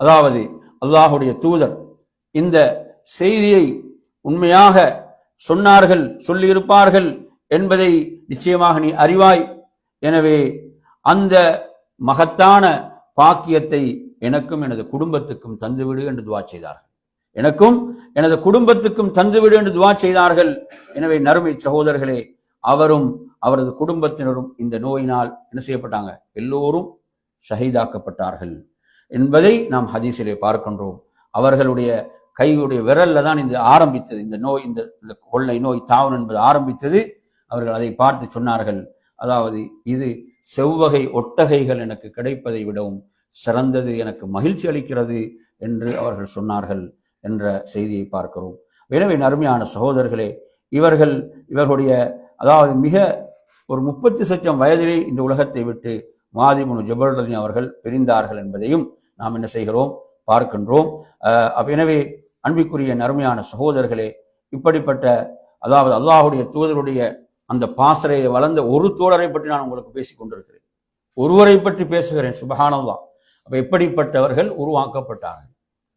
அதாவது அல்லாஹுடைய தூதர் இந்த செய்தியை உண்மையாக சொன்னார்கள், சொல்லியிருப்பார்கள் என்பதை நிச்சயமாக நீ அறிவாய். எனவே அந்த மகத்தான பாக்கியத்தை எனக்கும் எனது குடும்பத்துக்கும் தந்துவிடு என்று துவா செய்தார்கள். எனக்கும் எனது குடும்பத்துக்கும் தந்துவிடு என்று துவா செய்தார்கள். எனவே நறுமை சகோதரர்களே, அவரும் அவரது குடும்பத்தினரும் இந்த நோயினால் என்ன செய்யப்பட்டாங்க? எல்லோரும் ஷஹீதாக்கப்பட்டார்கள் என்பதை நாம் ஹதீஸிலே பார்க்கின்றோம். அவர்களுடைய கையுடைய விரல்ல தான் இது ஆரம்பித்தது. இந்த நோய், இந்த கொள்ளை நோய் தாவன் என்பது ஆரம்பித்தது. அவர்கள் அதை பார்த்து சொன்னார்கள், அதாவது இது செவ்வகை ஒட்டகைகள் எனக்கு கிடைப்பதை விடவும் சிறந்தது, எனக்கு மகிழ்ச்சி அளிக்கிறது என்று அவர்கள் சொன்னார்கள் என்ற செய்தியை பார்க்கிறோம். எனவே நறுமையான சகோதரர்களே, இவர்களுடைய அதாவது மிக ஒரு 30 லட்சம் வயதிலே இந்த உலகத்தை விட்டு முஆத் இப்னு ஜபல் ரலியல்லாஹு அவர்கள் பிரிந்தார்கள் என்பதையும் நாம் என்ன செய்கிறோம்? பார்க்கின்றோம். எனவே அன்பிற்குரிய நறுமையான சகோதரர்களே, இப்படிப்பட்ட அதாவது அல்லாஹுடைய தூதருடைய அந்த பாசறையை வளர்ந்த ஒரு தோழரை பற்றி நான் உங்களுக்கு பேசிக் கொண்டிருக்கிறேன். ஒருவரை பற்றி பேசுகிறேன். சுப்ஹானல்லாஹ். அப்ப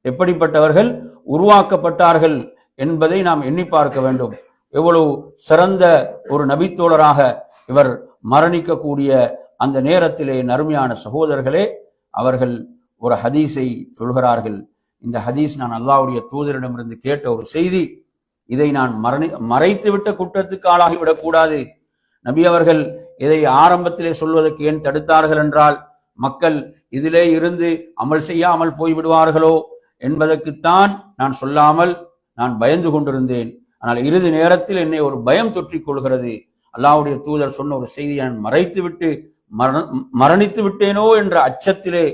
எப்படிப்பட்டவர்கள் உருவாக்கப்பட்டார்கள் என்பதை நாம் எண்ணி பார்க்க வேண்டும். எவ்வளவு சிறந்த ஒரு நபித்தோழராக இவர் மரணிக்கக்கூடிய அந்த நேரத்திலே நறுமையான சகோதரர்களே, அவர்கள் ஒரு ஹதீஸை சொல்கிறார்கள். இந்த ஹதீஸ் நான் அல்லாஹ்வுடைய தூதரிடமிருந்து கேட்ட ஒரு செய்தி. இதை நான் மறைத்துவிட்ட குற்றத்துக்கு ஆளாகிவிடக் கூடாது. நபி அவர்கள் இதை ஆரம்பத்திலே சொல்வதற்கு ஏன் தடுத்தார்கள் என்றால், மக்கள் இதிலே இருந்து அமல் செய்யாமல் போய்விடுவார்களோ என்பதற்குத்தான் நான் சொல்லாமல் நான் பயந்து கொண்டிருந்தேன். ஆனால் இறுதி நேரத்தில் என்னை ஒரு பயம் தொற்றிக் கொள்கிறது. அல்லாஹ்வுடைய தூதர் சொன்ன ஒரு செய்தியை நான் மரணித்து விட்டேனோ என்ற அச்சத்திலே,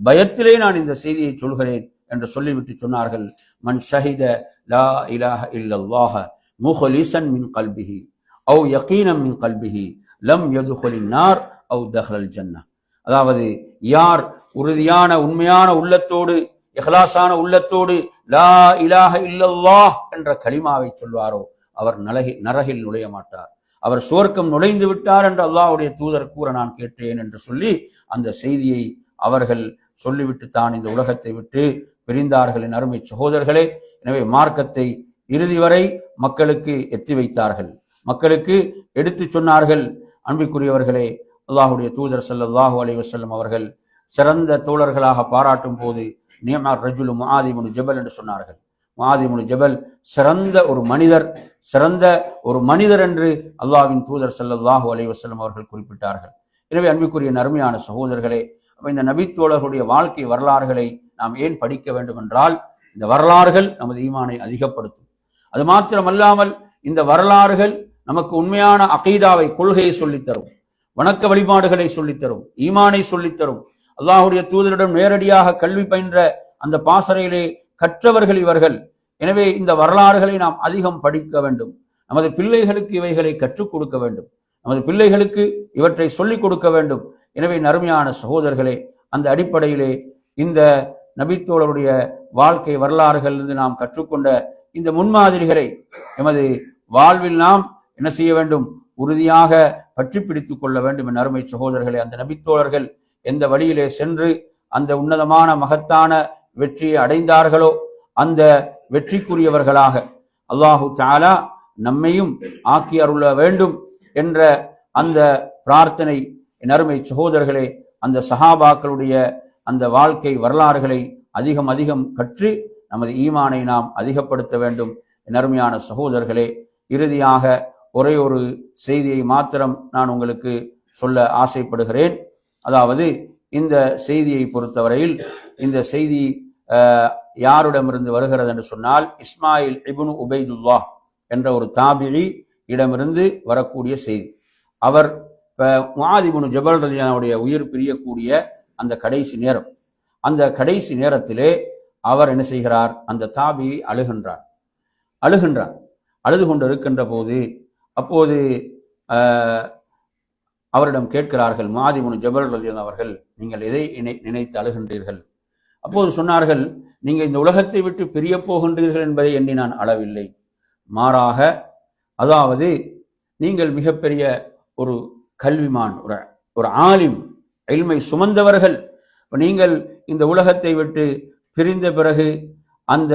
பயத்திலே நான் இந்த செய்தியை சொல்கிறேன் என்று சொல்லிவிட்டு சொன்னார்கள், மன் ஷஹித லா இலாஹ இல்லல்லாஹ முஹ்லிஸன் மின் கல்பிஹி அவ் யகீனன் மின் கல்பிஹி லம் யதுஹுலின் நார் அவ் தஹலல் ஜன்னah. அதாவது யார் உறுதியான உண்மையான உள்ளத்தோடு, இஹ்லாஸான உள்ளத்தோடு லா இலாஹ இல்லல்லாஹ் என்ற கலிமாவை சொல்வாரோ அவர் நரகில் நுழைய மாட்டார், அவர் சுவர்க்கம் நுழைந்து விட்டார் என்று அல்லாஹ்வுடைய தூதர் கூற நான் கேட்டேன் என்று சொல்லி அந்த செய்தியை அவர்கள் சொல்லிவிட்டு தான் இந்த உலகத்தை விட்டு பிரிந்தார்களின் அருமை சகோதரர்களே. எனவே மார்க்கத்தை இறுதி வரை மக்களுக்கு எத்தி வைத்தார்கள், மக்களுக்கு எடுத்து சொன்னார்கள். அன்பிற்குரியவர்களே, அல்லாஹ்வுடைய தூதர் ஸல்லல்லாஹு அலைஹி வஸல்லம் அவர்கள் சிறந்த தோழர்களாக பாராட்டும் போது நிஅமர் ரஜுலு முஆத் இப்னு ஜபல் என்று சொன்னார்கள். முஆத் இப்னு ஜபல் சிறந்த ஒரு மனிதர் என்று அல்லாஹ்வின் தூதர் ஸல்லல்லாஹு அலைஹி வஸல்லம் அவர்கள் குறிப்பிட்டார்கள். எனவே அன்பிற்குரிய நறுமையான சகோதரர்களே, இந்த நபித்தோழர்களுடைய வாழ்க்கை வரலாறுகளை நாம் ஏன் படிக்க வேண்டும் என்றால், இந்த வரலாறுகள் நமது ஈமானை அதிகப்படுத்தும். அது மாத்திரமல்லாமல் இந்த வரலாறுகள் நமக்கு உண்மையான அகீதாவை, கொள்கையை சொல்லித்தரும், வணக்க வழிபாடுகளை சொல்லித்தரும், ஈமானை சொல்லித்தரும். அல்லாஹ்வுடைய தூதரிடம் நேரடியாக கல்வி பயின்ற அந்த பாசறையிலே கற்றவர்கள் இவர்கள். எனவே இந்த வரலாறுகளை நாம் அதிகம் படிக்க வேண்டும். நமது பிள்ளைகளுக்கு இவைகளை கற்றுக் கொடுக்க வேண்டும், நமது பிள்ளைகளுக்கு இவற்றை சொல்லிக் கொடுக்க வேண்டும். எனவே நறுமையான சகோதரர்களே, அந்த அடிப்படையிலே இந்த நபித்தோழருடைய வாழ்க்கை வரலாறுகளிலிருந்து நாம் கற்றுக்கொண்ட இந்த முன்மாதிரிகளை எமது வாழ்வில் நாம் என்ன செய்ய வேண்டும்? உறுதியாக பற்றி பிடித்துக் கொள்ள வேண்டும். என் அருமை சகோதரர்களே, அந்த நபித்தோழர்கள் எந்த வழியிலே சென்று அந்த உன்னதமான மகத்தான வெற்றியை அடைந்தார்களோ அந்த வெற்றிக்குரியவர்களாக அல்லாஹு தஆலா நம்மையும் ஆக்கி அருள வேண்டும் என்ற அந்த பிரார்த்தனை. என் அருமை சகோதரர்களே, அந்த சஹாபாக்களுடைய அந்த வாழ்க்கை வரலாறுகளை அதிகம் கற்று நமது ஈமானை நாம் அதிகப்படுத்த வேண்டும். என் அருமையான சகோதரர்களே, இறுதியாக ஒரே ஒரு செய்தியை மாத்திரம் நான் உங்களுக்கு சொல்ல ஆசைப்படுகிறேன். அதாவது இந்த செய்தியை பொறுத்தவரையில் இந்த செய்தி யாரிடமிருந்து வருகிறது என்று சொன்னால், இஸ்மாயில் இப்னு உபைதுல்லாஹ் என்ற ஒரு தாபிஈ இடமிருந்து வரக்கூடிய செய்தி. அவர் முஆத் இப்னு ஜபல் ரலியல்லாஹுடைய உயிர் பிரியக்கூடிய அந்த கடைசி நேரம், அந்த கடைசி நேரத்திலே அவர் என்ன செய்கிறார்? அந்த தாபிஈ அழுகின்றார். அழுது கொண்டு இருக்கின்ற போது அப்போது அவரிடம் கேட்கிறார்கள், முஆத் இப்னு ஜபல் ரலியல்லாஹு அவர்கள், நீங்கள் எதை நினைத்து அழுகின்றீர்கள்? அப்போது சொன்னார்கள், நீங்க இந்த உலகத்தை விட்டு பிரிய போகின்றீர்கள் என்பதை எண்ணி நான் அளவில்லை, மாறாக அதாவது நீங்கள் மிகப்பெரிய ஒரு கல்விமான், ஒரு ஆலிம், இல்மை சுமந்தவர்கள், நீங்கள் இந்த உலகத்தை விட்டு பிரிந்த பிறகு அந்த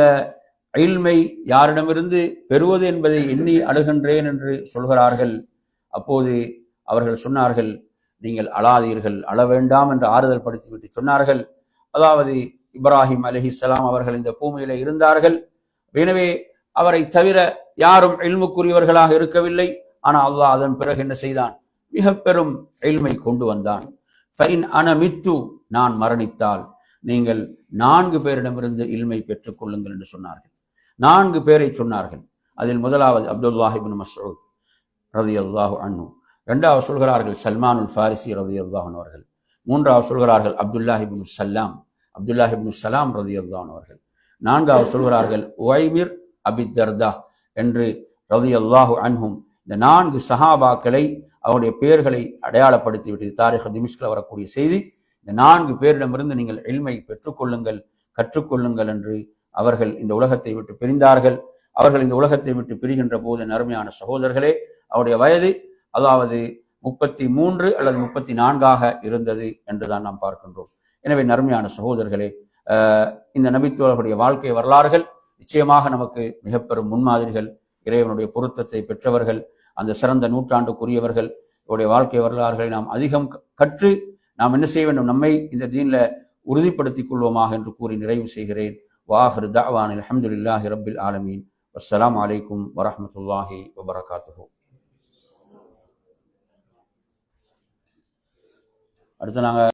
இல்மை யாரிடமிருந்து பெறுவது என்பதை எண்ணி அழுகின்றேன் என்று சொல்கிறார்கள். அப்போது அவர்கள் சொன்னார்கள், நீங்கள் அழாதீர்கள், அழ வேண்டாம் என்று ஆறுதல் படுத்திவிட்டு சொன்னார்கள், அதாவது இப்ராஹிம் அலைஹிஸ்ஸலாம் அவர்கள் இந்த பூமியில இருந்தார்கள், எனவே அவரை தவிர யாரும் இல்முக்குரியவர்களாக இருக்கவில்லை. ஆனால் அல்லாஹ் அதன் பிறகு என்ன செய்தான்? மிக பெரும் இல்மை கொண்டு வந்தான். ஃபைன் அனமித்து, நான் மரணித்தால் நீங்கள் 4 பேரிடமிருந்து இல்மை பெற்றுக் கொள்ளுங்கள் என்று சொன்னார்கள். 4 பேரை சொன்னார்கள். அதில் முதலாவது அப்துல்லாஹ் இப்னு மஸ்ஊத் ரலியல்லாஹு அன்ஹு, இரண்டாவது சொல்கிறார்கள் சல்மானுல் ஃபாரிசி ரலியல்லாஹு அன்ஹு அவர்கள், மூன்றாவது சொல்கிறார்கள் அப்துல்லாஹ் இப்னு சலாம் ரலியல்லாஹு அன்ஹு அவர்கள், நான்காவது சொல்கிறார்கள் உவைமிர் அபி தர்தா என்று ரலியல்லாஹு அன்ஹும். இந்த 4 சஹாபாக்களை அவருடைய பெயர்களை அடையாளப்படுத்திவிட்டு தாரிக் திமிஷ்கில் வரக்கூடிய செய்தி, இந்த 4 பேரிடமிருந்து நீங்கள் இல்மை பெற்றுக்கொள்ளுங்கள், கற்றுக்கொள்ளுங்கள் என்று அவர்கள் இந்த உலகத்தை விட்டு பிரிந்தார்கள். அவர்கள் இந்த உலகத்தை விட்டு பிரிகின்ற போது அருமையான சகோதரர்களே, அவருடைய வயது அதாவது 33 அல்லது 34 இருந்தது என்றுதான் நாம் பார்க்கின்றோம். எனவே அருமையான சகோதரர்களே, இந்த நபித்தோழர்களுடைய வாழ்க்கை வரலாறுகள் நிச்சயமாக நமக்கு மிக பெரும் முன்மாதிரிகள். இறைவனுடைய பொருத்தத்தை பெற்றவர்கள், அந்த சிறந்த நூற்றாண்டுக்குரியவர்கள் இவருடைய வாழ்க்கை வரலாறுகளை நாம் அதிகம் கற்று நாம் என்ன செய்ய வேண்டும்? நம்மை இந்த தீன்ல உறுதிப்படுத்திக் கொள்வோமாக என்று கூறி நிறைவு செய்கிறேன். வாஹிரு தஅவானில் அல்ஹம்துலில்லாஹி ரப்பில் ஆலமீன். வஸ்ஸலாமு அலைக்கும் வரஹ்மத்துல்லாஹி வபரகாத்துஹு. அடுத்து நாங்கள்